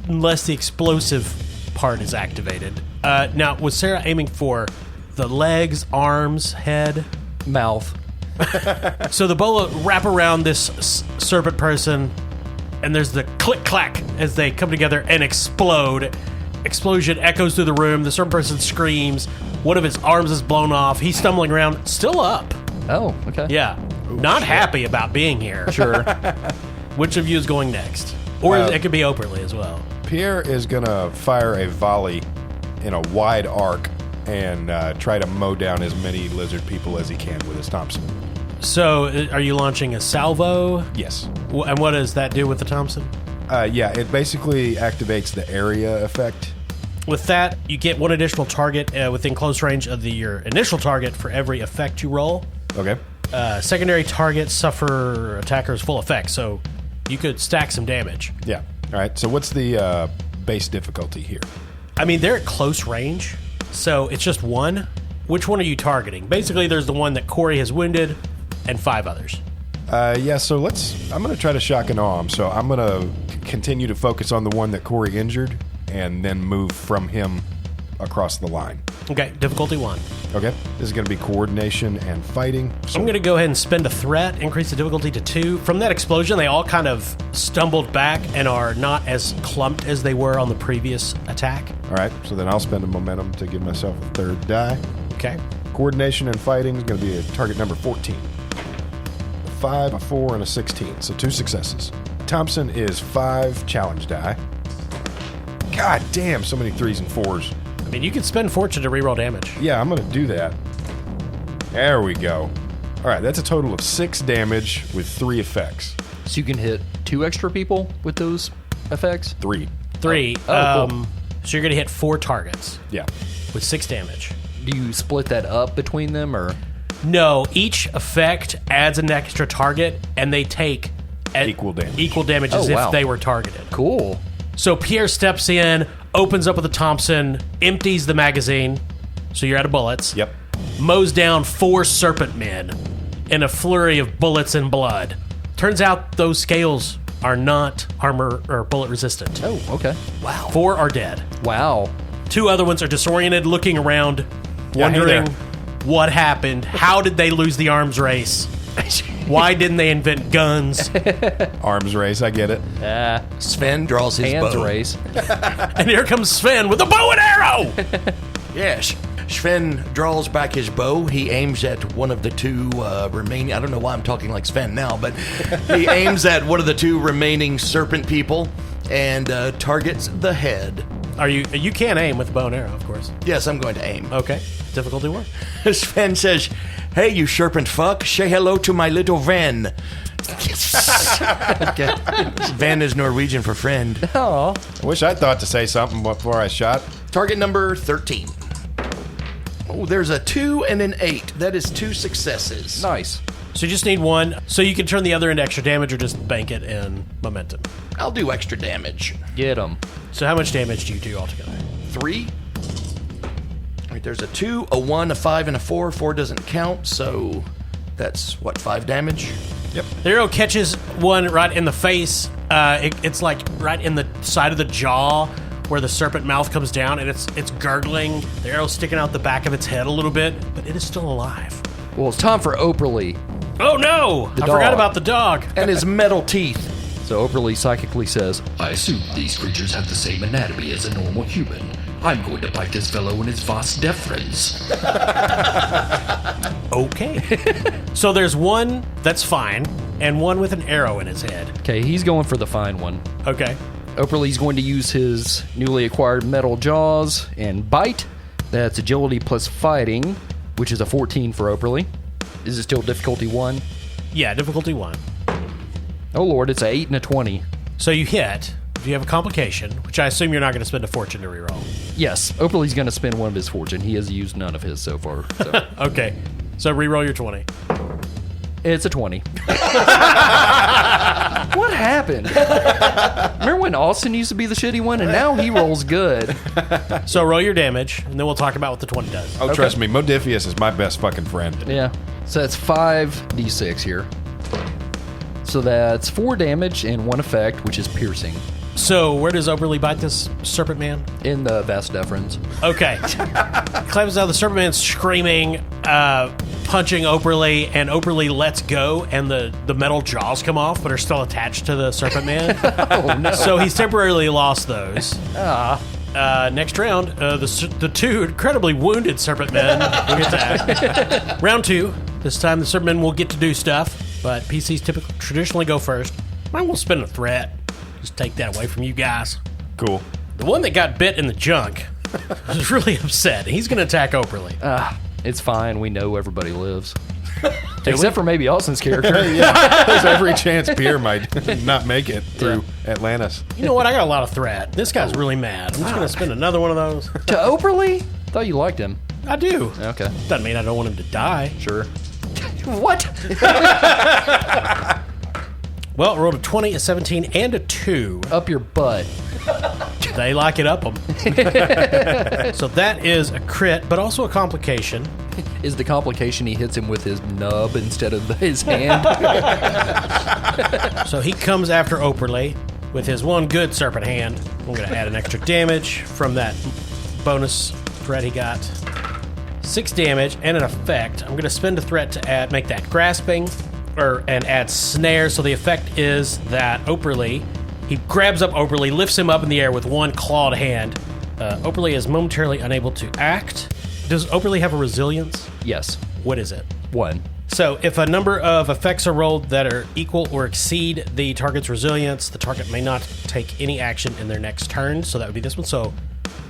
unless the explosive part is activated. Now, was Sarah aiming for the legs, arms, head? Mouth. So the bola wrap around this serpent person, and there's the click-clack as they come together and explode. Explosion echoes through the room. The serpent person screams. One of his arms is blown off. He's stumbling around, still up. Oh, okay. Yeah. Not happy about being here. Sure. Which of you is going next? Or it could be Operle as well. Pierre is going to fire a volley in a wide arc and try to mow down as many lizard people as he can with his Thompson. So, are you launching a salvo? Yes. And what does that do with the Thompson? Yeah, it basically activates the area effect. With that, you get 1 additional target within close range of your initial target for every effect you roll. Okay. Secondary targets suffer attackers full effect, so you could stack some damage. Yeah. All right. So what's the base difficulty here? I mean, they're at close range, so it's just 1. Which one are you targeting? Basically, there's the one that Corey has wounded and 5 others. Yeah, so I'm going to try to shock and awe him. So I'm going to continue to focus on the one that Corey injured and then move from him across the line. Okay, difficulty 1. Okay. This is going to be coordination and fighting. So, I'm going to go ahead and spend a threat, increase the difficulty to 2. From that explosion, they all kind of stumbled back and are not as clumped as they were on the previous attack. all right. So then I'll spend a momentum to give myself a 3rd die. Okay. Coordination and fighting is going to be a target number 14. A 5, a 4, and a 16. So 2 successes. Thompson is 5 challenge die. God damn, so many 3s and 4s. I mean, you could spend fortune to reroll damage. Yeah, I'm going to do that. There we go. All right, that's a total of 6 damage with 3 effects. So you can hit 2 extra people with those effects? 3. 3. Oh, cool. So you're going to hit 4 targets Yeah. with 6 damage. Do you split that up between them, or? No, each effect adds an extra target, and they take Equal damage. Equal damage as Oh, wow. if they were targeted. Cool. So Pierre steps in, opens up with a Thompson, empties the magazine, so you're out of bullets. Yep. Mows down 4 serpent men in a flurry of bullets and blood. Turns out those scales are not armor or bullet resistant. Oh, okay. 4 are dead. Wow. 2 other ones are disoriented, looking around, wondering what happened. How did they lose the arms race? Why didn't they invent guns? Arms race, I get it. Sven draws his Hands bow. race. And here comes Sven with a bow and arrow. Yes. Sven draws back his bow. He aims at one of the 2 remaining... I don't know why I'm talking like Sven now, but he aims at one of the 2 remaining serpent people and targets the head. You can't aim with a bow and arrow, of course. Yes, I'm going to aim. Okay. Difficulty 1. Sven says, "Hey, you serpent fuck, say hello to my little Ven." Ven is Norwegian for friend. Oh. I wish I'd thought to say something before I shot. Target number 13. Oh, there's a 2 and an 8. That is 2 successes. Nice. So you just need 1. So you can turn the other into extra damage or just bank it in momentum. I'll do extra damage. Get him. So how much damage do you do altogether? 3. All right, there's a 2, a 1, a 5, and a 4. 4 doesn't count, so that's, 5 damage? Yep. The arrow catches one right in the face. It's like right in the side of the jaw where the serpent mouth comes down, and it's gurgling. The arrow's sticking out the back of its head a little bit, but it is still alive. Well, it's time for Operle. Oh no! I dog. forgot about the dog. And his metal teeth. So Operle psychically says, I assume these creatures have the same anatomy as a normal human. I'm going to bite this fellow in his vas deferens. Okay. So there's one that's fine, and one with an arrow in his head. okay, he's going for the fine one. Okay. Operle's going to use his newly acquired metal jaws and bite. That's agility plus fighting, which is a 14 for Operle. Is it still difficulty 1? Yeah, difficulty 1. Oh lord, it's a 8 and a 20. So you hit. If you have a complication, which I assume you're not going to spend a fortune to reroll. Yes, Operle's going to spend one of his fortune. He has used none of his so far. So. Okay. So reroll your 20. It's a 20. What happened? Remember when Austin used to be the shitty one, and now he rolls good. So roll your damage, and then we'll talk about what the 20 does. Oh, trust me, Modifius is my best fucking friend. Yeah. So that's 5d6 here. So that's 4 damage and 1 effect, which is piercing. So where does Operle bite this serpent man? In the vas deferens. Okay. Climbs out, the serpent man's screaming, punching Operle, and Operle lets go, and the metal jaws come off, but are still attached to the serpent man. Oh no. So he's temporarily lost those. Next round, the 2 incredibly wounded serpent men will get to act. Round 2. This time the serpent men will get to do stuff, but PCs traditionally go first. I will spin a threat. Just take that away from you guys. Cool. The one that got bit in the junk is really upset. He's going to attack Operle. It's fine. We know everybody lives. Except for maybe Austin's character. There's every chance Pierre might not make it through Atlantis. You know what? I got a lot of threat. This guy's really mad. I'm just going to spin another one of those. To Operle? Thought you liked him. I do. Okay. Doesn't mean I don't want him to die. Sure. What? Well, I rolled a 20, a 17, and a 2. Up your butt. They like it up them. So that is a crit, but also a complication. Is the complication he hits him with his nub instead of his hand? So he comes after Operle with his one good serpent hand. I'm going to add an extra damage from that bonus threat he got. 6 damage and an effect. I'm going to spend a threat to make that grasping and add snare. So the effect is that Operle, he grabs up Operle, lifts him up in the air with one clawed hand. Operle is momentarily unable to act. Does Operle have a resilience? Yes. What is it? 1. So if a number of effects are rolled that are equal or exceed the target's resilience, the target may not take any action in their next turn. So that would be this one. So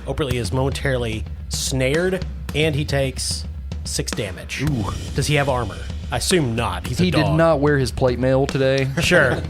Operle is momentarily snared, and he takes 6 damage. Ooh. Does he have armor? I assume not. He's a He dog. did not wear his plate mail today. Sure.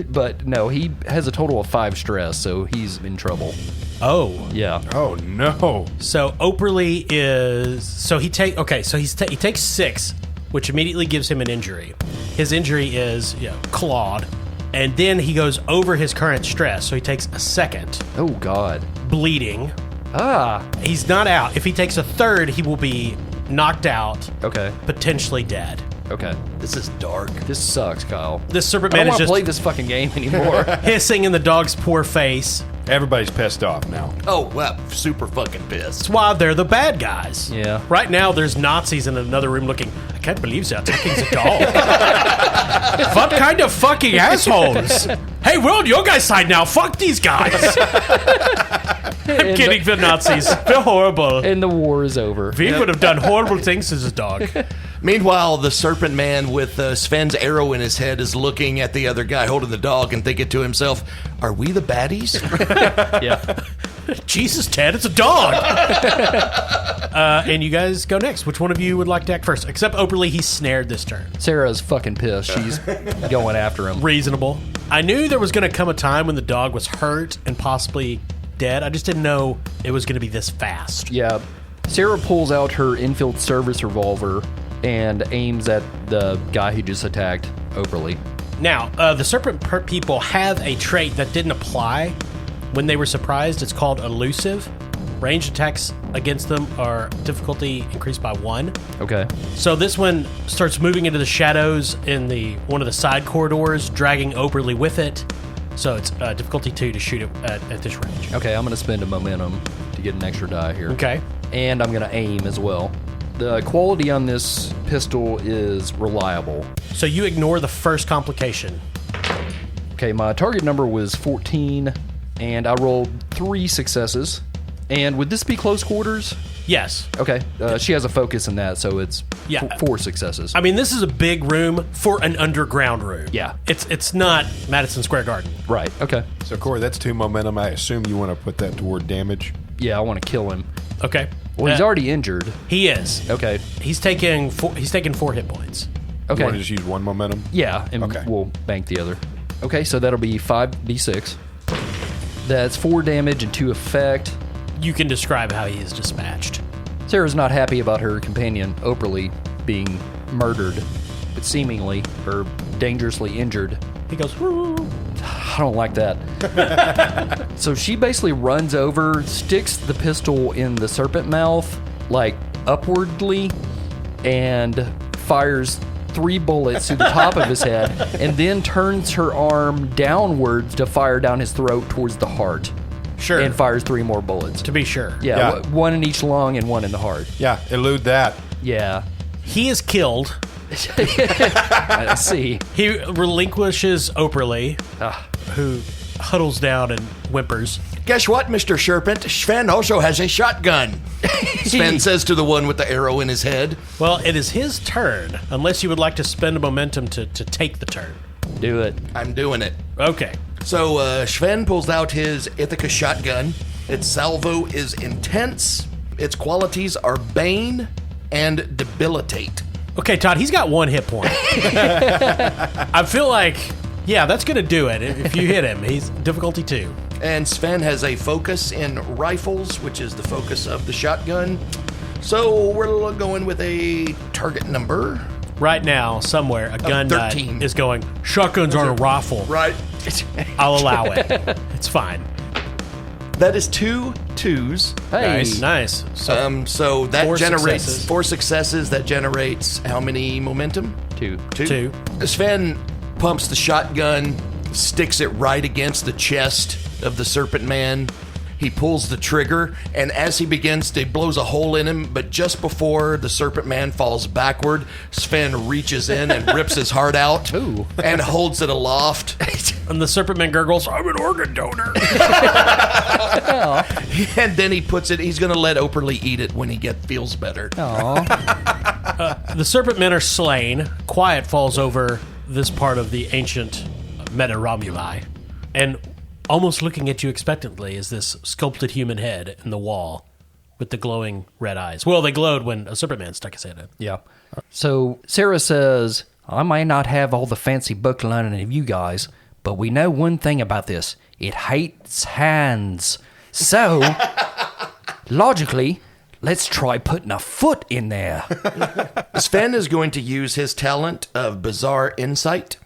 But no, he has a total of 5 stress, so he's in trouble. Oh. Yeah. Oh, no. So Operle is... So he takes 6, which immediately gives him an injury. His injury is clawed. And then he goes over his current stress, so he takes a 2nd. Oh, God. Bleeding. Ah. He's not out. If he takes a 3rd, he will be knocked out, Okay. potentially dead. Okay. This is dark. This sucks, Kyle. This serpent I man don't is want to just play this fucking game anymore. hissing in the dog's poor face. Everybody's pissed off now. Oh, well, super fucking pissed. That's why they're the bad guys. Yeah. Right now, there's Nazis in another room looking, I can't believe they're attacking the dog. What kind of fucking assholes? Hey, we're on your guys' side now. Fuck these guys. I'm kidding, the Nazis. They're horrible. And the war is over. We would have done horrible things as a dog. Meanwhile, the serpent man with Sven's arrow in his head is looking at the other guy holding the dog and thinking to himself, are we the baddies? Yeah. Jesus, Ted, it's a dog. And you guys go next. Which one of you would like to act first? Except Operle, he's snared this turn. Sarah's fucking pissed. She's going after him. Reasonable. I knew there was going to come a time when the dog was hurt and possibly dead. I just didn't know it was going to be this fast. Yeah. Sarah pulls out her infield service revolver and aims at the guy who just attacked Operle. Now, the serpent people have a trait that didn't apply when they were surprised. It's called elusive. Ranged attacks against them are difficulty increased by 1. Okay. So this one starts moving into the shadows in one of the side corridors, dragging Operle with it. So it's difficulty 2 to shoot it at this range. Okay, I'm going to spend a momentum to get an extra die here. Okay. And I'm going to aim as well. The quality on this pistol is reliable. So you ignore the first complication. Okay, my target number was 14, and I rolled 3 successes. And would this be close quarters? Yes. Okay, she has a focus in that, so it's 4 successes. I mean, this is a big room for an underground room. Yeah. It's not Madison Square Garden. Right, okay. So, Corey, that's 2 momentum. I assume you want to put that toward damage. Yeah, I want to kill him. Okay. Well, he's already injured. He is. Okay. He's taking 4 hit points. You Okay. want to just use 1 momentum? Yeah, and Okay. we'll bank the other. Okay, so that'll be 5d6. That's 4 damage and 2 effect. You can describe how he is dispatched. Sarah's not happy about her companion, Operle, being murdered, but seemingly, or dangerously injured. He goes, woo. I don't like that. So she basically runs over, sticks the pistol in the serpent mouth, like upwardly, and fires 3 bullets through the top of his head, and then turns her arm downwards to fire down his throat towards the heart. Sure. And fires 3 more bullets. To be sure. Yeah, Yeah. 1 in each lung and 1 in the heart. Yeah, elude that. Yeah. He is killed. I see. He relinquishes Operle, Ah. who huddles down and whimpers. Guess what, Mr. Serpent? Sven also has a shotgun. Sven says to the one with the arrow in his head. Well, it is his turn, unless you would like to spend a momentum to take the turn. Do it. I'm doing it. Okay. So Sven pulls out his Ithaca shotgun. Its salvo is intense. Its qualities are bane and debilitate. Okay, Todd, he's got 1 hit point. I feel like, yeah, that's going to do it. If you hit him, he's difficulty 2. And Sven has a focus in rifles, which is the focus of the shotgun. So we're going with a target number. Right now, somewhere, a gun nut 13. is going, shotguns are a rifle. Right. I'll allow it. It's fine. That is 2 2s. Hey. Nice. So, So that 4 generates successes. 4 successes. That generates how many momentum? 2. 2. Sven pumps the shotgun, sticks it right against the chest of the serpent man. He pulls the trigger, and as he begins to blows a hole in him, but just before the serpent man falls backward, Sven reaches in and rips his heart out Ooh. and holds it aloft. And the serpent man gurgles, I'm an organ donor. And then he's going to let Operle eat it when he feels better. Aw. The serpent men are slain. Quiet falls over this part of the ancient Meta Romuli. And almost looking at you expectantly is this sculpted human head in the wall with the glowing red eyes. Well, they glowed when a serpent man stuck his head in. Yeah. So Sarah says, I may not have all the fancy book learning of you guys, but we know one thing about this. It hates hands. So, logically, let's try putting a foot in there. Sven is going to use his talent of bizarre insight.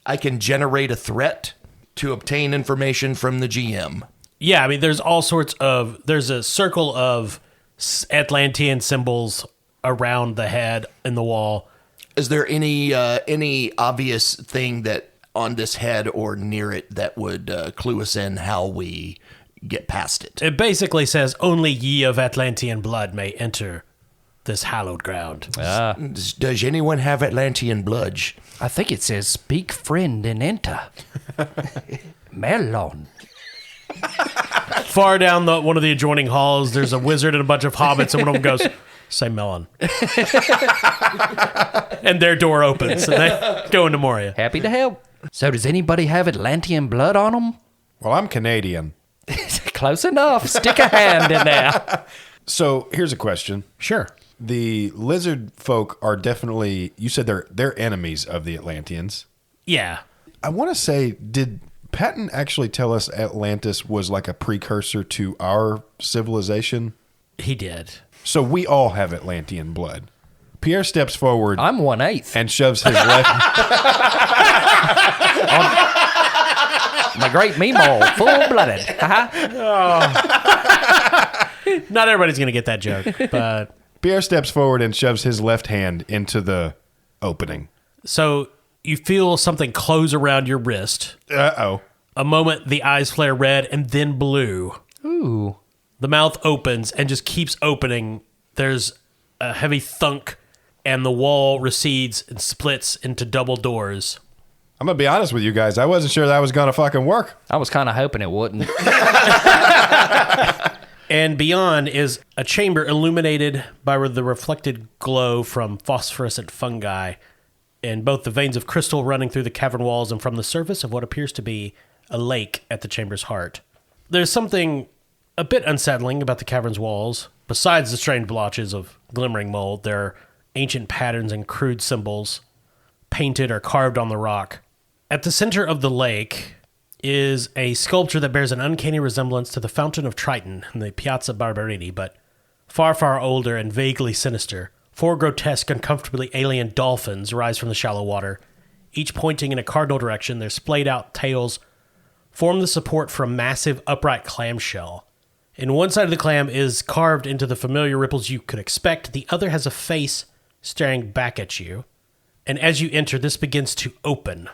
I can generate a threat to obtain information from the GM. Yeah, I mean, there's all sorts of... There's a circle of Atlantean symbols around the head in the wall. Is there any obvious thing that on this head or near it that would clue us in how we get past it? It basically says, only ye of Atlantean blood may enter this hallowed ground. Does anyone have Atlantean blood? I think it says, speak friend and enter. Melon. Far down one of the adjoining halls, there's a wizard and a bunch of hobbits, and one of them goes, say melon. And their door opens, and they go into Moria. Happy to help. So does anybody have Atlantean blood on them? Well, I'm Canadian. Close enough. Stick a hand in there. So here's a question. Sure. The lizard folk are definitely, you said they're enemies of the Atlanteans. Yeah. I want to say, did Patton actually tell us Atlantis was like a precursor to our civilization? He did. So we all have Atlantean blood. Pierre steps forward I'm 1/8. and shoves his left... My great meemaw, full-blooded. Not everybody's going to get that joke, but... Pierre steps forward and shoves his left hand into the opening. So you feel something close around your wrist. Uh-oh. A moment, the eyes flare red and then blue. Ooh. The mouth opens and just keeps opening. There's a heavy thunk, and the wall recedes and splits into double doors. I'm going to be honest with you guys. I wasn't sure that was going to fucking work. I was kind of hoping it wouldn't. And beyond is a chamber illuminated by the reflected glow from phosphorescent fungi and both the veins of crystal running through the cavern walls and from the surface of what appears to be a lake at the chamber's heart. There's something a bit unsettling about the cavern's walls. Besides the strange blotches of glimmering mold, there are ancient patterns and crude symbols painted or carved on the rock. At the center of the lake is a sculpture that bears an uncanny resemblance to the Fountain of Triton in the Piazza Barberini, but far, far older and vaguely sinister. 4 grotesque, uncomfortably alien dolphins rise from the shallow water, each pointing in a cardinal direction. Their splayed-out tails form the support for a massive, upright clamshell. In one side of the clam is carved into the familiar ripples you could expect. The other has a face staring back at you. And as you enter, this begins to open.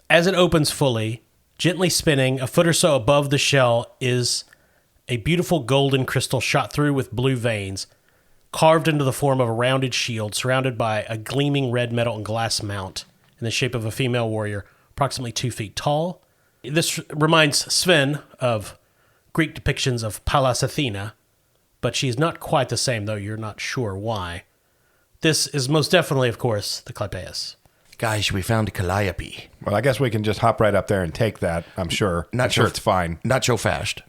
As it opens fully, gently spinning, a foot or so above the shell is a beautiful golden crystal shot through with blue veins, carved into the form of a rounded shield surrounded by a gleaming red metal and glass mount in the shape of a female warrior, approximately 2 feet tall. This reminds Sven of Greek depictions of Pallas Athena, but she is not quite the same, though you're not sure why. This is most definitely, of course, the Clypeus. Guys, we found a calliope. Well, I guess we can just hop right up there and take that, I'm sure. I'm sure it's fine. Not so fast.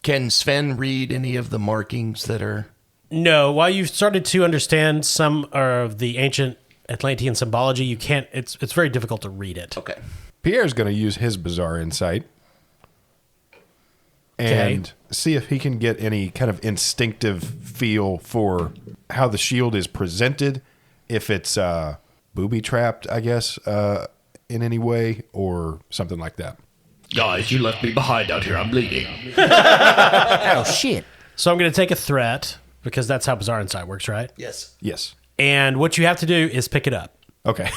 Can Sven read any of the markings that are... No, while you've started to understand some of the ancient Atlantean symbology, you can't. It's very difficult to read it. Okay. Pierre's going to use his bizarre insight and see if he can get any kind of instinctive feel for how the shield is presented, if it's booby-trapped, I guess, in any way, or something like that. Guys, you left me behind out here. I'm bleeding. Oh, shit. So I'm going to take a threat, because that's how Bizarre Insight works, right? Yes. Yes. And what you have to do is pick it up. Okay.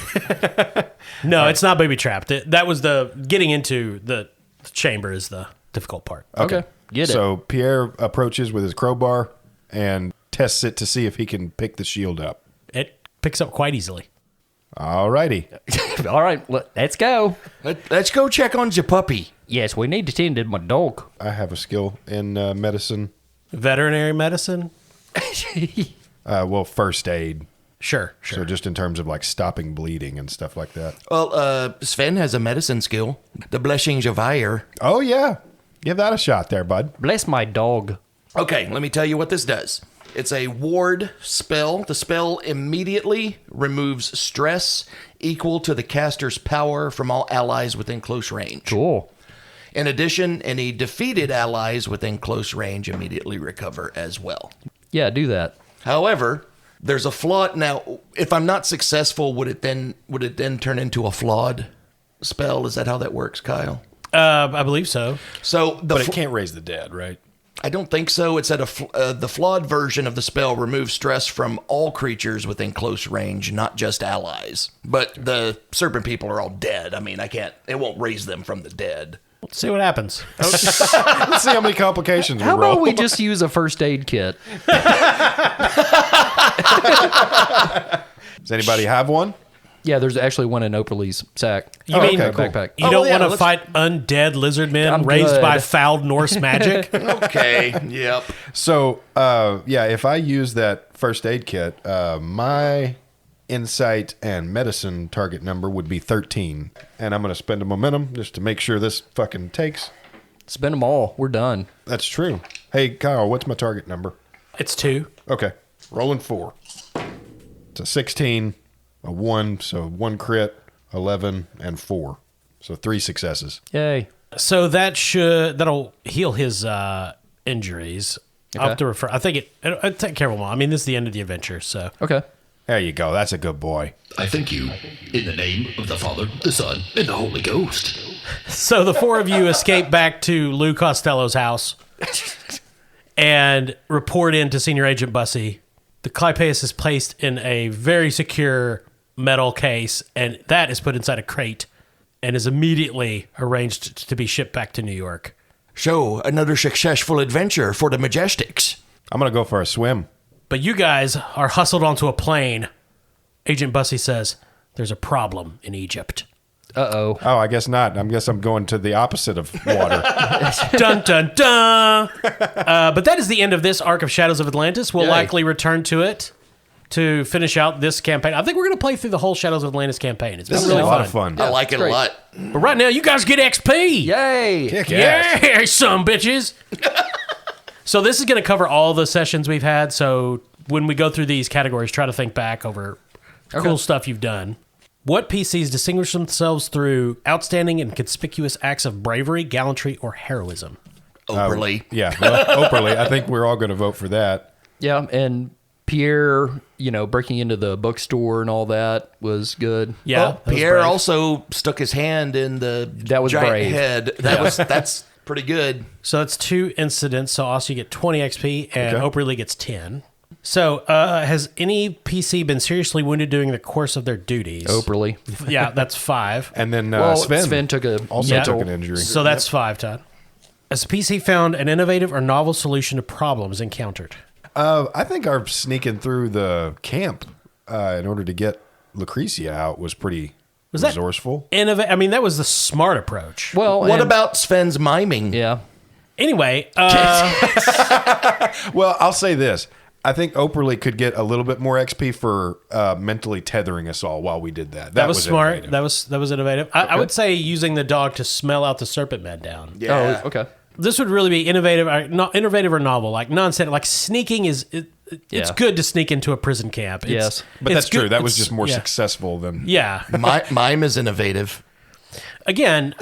No, it's not booby trapped. That was the getting into the chamber is the difficult part. Okay. Get it. So Pierre approaches with his crowbar and tests it to see if he can pick the shield up. It picks up quite easily. All righty. All right, let's go. Let's go check on the puppy. Yes, we need to tend to my dog. I have a skill in medicine. Veterinary medicine? Well, first aid. Sure. So just in terms of like stopping bleeding and stuff like that. Well, Sven has a medicine skill. The Blessings of Fire. Oh, yeah. Give that a shot there, bud. Bless my dog. Okay, let me tell you what this does. It's a ward spell. The spell immediately removes stress equal to the caster's power from all allies within close range. Cool. In addition, any defeated allies within close range immediately recover as well. Yeah, do that. However, there's a flaw. Now, if I'm not successful, would it then turn into a flawed spell? Is that how that works, Kyle? I believe so. So, But it can't raise the dead, right? I don't think so. It said the flawed version of the spell removes stress from all creatures within close range, not just allies. But the serpent people are all dead. I mean, it won't raise them from the dead. Let's see what happens. Let's see how many complications How we roll. about we just use a first aid kit? Does anybody have one? Yeah, there's actually one in Operle's sack. You mean okay, cool. backpack? you don't want to fight undead lizard men I'm raised good. by foul Norse magic? Okay, yep. So, if I use that first aid kit, my insight and medicine target number would be 13. And I'm going to spend a momentum just to make sure this fucking takes. Spend them all. We're done. That's true. Hey, Kyle, what's my target number? It's 2. Okay. Rolling 4. It's a 16, a 1, so 1 crit, 11, and 4. So 3 successes. Yay. So that'll heal his injuries. I'll have to refer. I think it'll take care of them all. I mean, this is the end of the adventure, so. Okay. There you go. That's a good boy. I thank you, in the name of the Father, the Son, and the Holy Ghost. So the 4 of you escape back to Lou Costello's house and report in to Senior Agent Bussy. The Clypeus is placed in a very secure metal case, and that is put inside a crate and is immediately arranged to be shipped back to New York. So, another successful adventure for the Majestics. I'm going to go for a swim. But you guys are hustled onto a plane. Agent Bussy says, there's a problem in Egypt. Uh-oh. Oh, I guess not. I guess I'm going to the opposite of water. Dun, dun, dun! But that is the end of this arc of Shadows of Atlantis. We'll Yay. likely return to it to finish out this campaign. I think we're going to play through the whole Shadows of Atlantis campaign. It's been This is really a lot of fun. I like it great. a lot. But right now, you guys get XP. Yay. Kick ass. Yeah, some bitches. So this is going to cover all the sessions we've had. So when we go through these categories, try to think back over cool stuff you've done. What PCs distinguish themselves through outstanding and conspicuous acts of bravery, gallantry, or heroism? Operle. Yeah, well, Operle. I think we're all going to vote for that. Yeah, and Pierre, breaking into the bookstore and all that was good. Yeah, Well, that was Pierre brave. also stuck his hand in the That was giant brave. head. That's pretty good. So that's 2 incidents. So also you get 20 XP, and Okay. Operle gets 10. So has any PC been seriously wounded during the course of their duties? Operle. Yeah, that's 5. And then Well, Sven, Sven took a also Yeah. took an injury. So that's 5, Todd. Has the PC found an innovative or novel solution to problems encountered? I think our sneaking through the camp in order to get Lucretia out was pretty Was that- resourceful. I mean, that was the smart approach. Well, What and- about Sven's miming? Yeah. Anyway, Well, I'll say this. I think Operle could get a little bit more XP for mentally tethering us all while we did that. that was smart. innovative. That was innovative. I would say using the dog to smell out the serpent men down. Yeah. Oh, okay. This would really be innovative, not innovative or novel. Like nonsense. Like sneaking is. It's Yeah. good to sneak into a prison camp. Yes. But it's that's true. good- That was it's- just more yeah. successful than... Yeah. Mime is innovative. Again,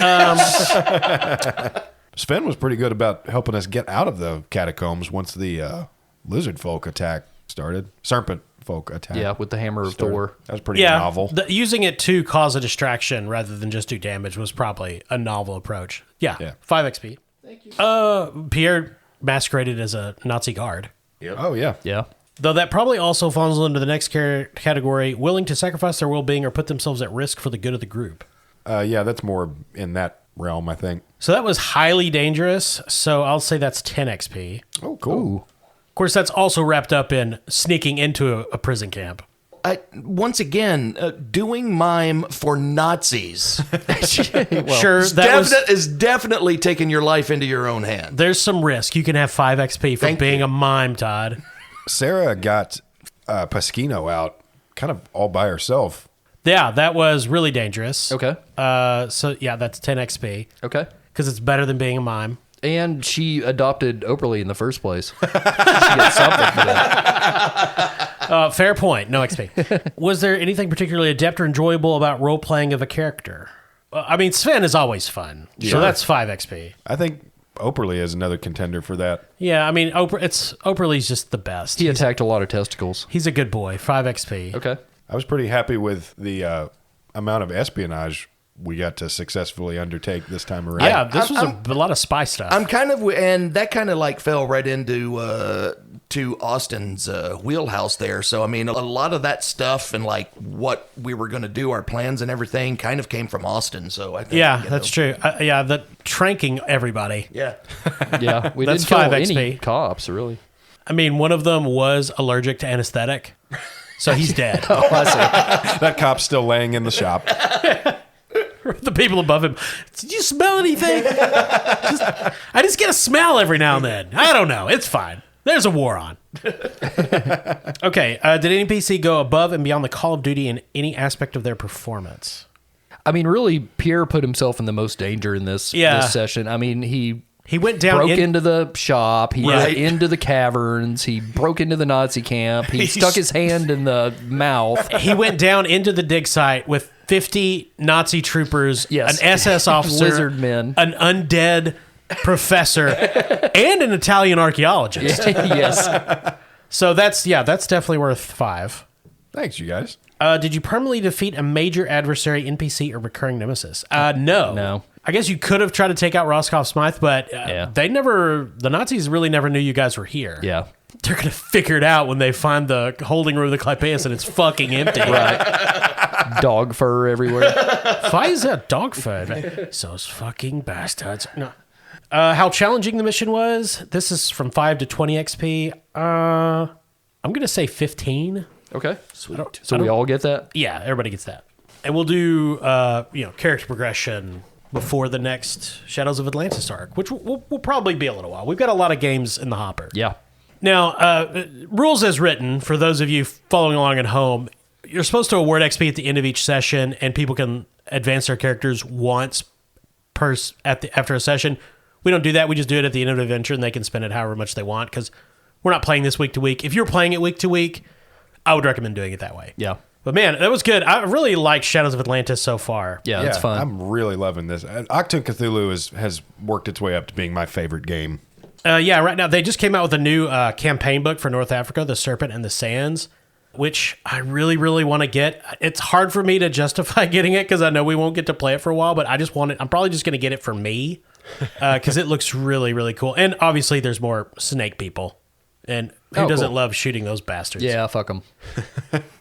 Sven was pretty good about helping us get out of the catacombs once the lizard folk attack started. Serpent folk attack. Yeah, with the hammer of started. Thor. That was pretty yeah, novel. Using it to cause a distraction rather than just do damage was probably a novel approach. Yeah. 5 XP. Thank you. Pierre masqueraded as a Nazi guard. Oh, yeah. Yeah. Though that probably also falls into the next category, willing to sacrifice their well-being or put themselves at risk for the good of the group. Yeah, that's more in that realm, I think. So that was highly dangerous, so I'll say that's 10 XP. Oh, cool. Of course, that's also wrapped up in sneaking into a prison camp. Once again, doing mime for Nazis Sure, that is definitely taking your life into your own hand. there's some risk. You can have 5 XP for Thank being you. a mime, Todd. Sarah got Pasquino out kind of all by herself. Yeah, that was really dangerous. Okay. So, yeah, that's 10 XP Okay. because it's better than being a mime. And she adopted Operle in the first place. She gets something for that. Fair point. No XP. Was there anything particularly adept or enjoyable about role playing of a character? I mean, Sven is always fun, so Sure. that's 5 XP. I think Operle is another contender for that. Yeah, I mean, Operle's just the best. He attacked a lot of testicles. He's a good boy. 5 XP. Okay. I was pretty happy with the amount of espionage we got to successfully undertake this time around. Yeah, this was a lot of spy stuff. I'm kind of, and that kind of like fell right into to Austin's wheelhouse there. So I mean, a lot of that stuff and like what we were going to do, our plans and everything, kind of came from Austin. So I think, yeah, that's true. Yeah, the tranking everybody. Yeah, Yeah, we That's didn't kill 5 XP. any cops, really. I mean, one of them was allergic to anesthetic, so he's dead. That cop's still laying in the shop. The people above him, did you smell anything? I just get a smell every now and then. I don't know. It's fine. There's a war on. Okay. Did any PC go above and beyond the Call of Duty in any aspect of their performance? I mean, really, Pierre put himself in the most danger in this session. I mean, he went down broke into the shop. He Right. went into the caverns. He broke into the Nazi camp. He stuck his hand in the mouth. He went down into the dig site with 50 Nazi troopers, Yes. an SS officer, Lizard men. an undead professor, and an Italian archaeologist. Yes. So that's definitely worth 5. Thanks, you guys. Did you permanently defeat a major adversary, NPC, or recurring nemesis? No. No. I guess you could have tried to take out Roscoff Smythe, but Yeah. the Nazis really never knew you guys were here. Yeah. They're going to figure it out when they find the holding room of the Clypeus and it's fucking empty. Dog fur everywhere. Why is that dog food? Those fucking bastards. No. How challenging the mission was? This is from 5 to 20 XP. I'm going to say 15. Okay. sweet. So we all get that? Yeah, everybody gets that. And we'll do character progression before the next Shadows of Atlantis arc, which will probably be a little while. We've got a lot of games in the hopper. Yeah. Now, rules as written, for those of you following along at home, you're supposed to award XP at the end of each session, and people can advance their characters once after a session. We don't do that. We just do it at the end of the adventure, and they can spend it however much they want, because we're not playing this week to week. If you're playing it week to week, I would recommend doing it that way. Yeah. But man, that was good. I really like Shadows of Atlantis so far. Yeah, it's fun. I'm really loving this. ACHTUNG CTHULHU has worked its way up to being my favorite game. Yeah, right now they just came out with a new campaign book for North Africa, The Serpent and the Sands, which I really, really want to get. It's hard for me to justify getting it because I know we won't get to play it for a while, but I just want it. I'm probably just going to get it for me because it looks really, really cool. And obviously there's more snake people. And who doesn't cool. love shooting those bastards? Yeah, fuck them.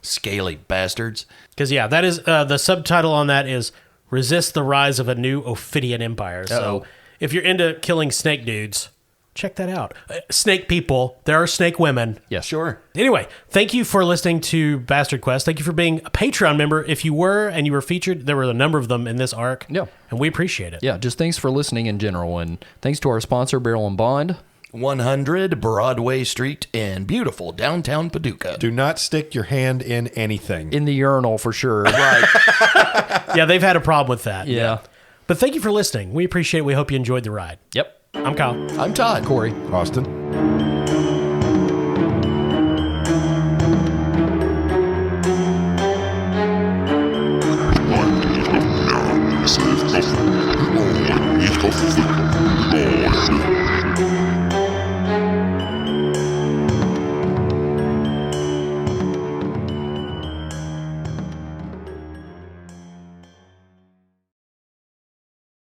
Scaly bastards. Because, yeah, that is the subtitle on that is Resist the Rise of a New Ophidian Empire. So if you're into killing snake dudes, check that out. Snake people. There are snake women. Yeah. Sure. Anyway, thank you for listening to Bastard Quest. Thank you for being a Patreon member. If you were and you were featured, there were a number of them in this arc. Yeah. And we appreciate it. Yeah, just thanks for listening in general. And thanks to our sponsor, Barrel and Bond. 100 Broadway Street in beautiful downtown Paducah. Do not stick your hand in anything. In the urinal for sure. Right. Yeah, they've had a problem with that. Yeah. But thank you for listening. We appreciate it. We hope you enjoyed the ride. Yep. I'm Kyle. I'm Todd. Corey. Austin. It's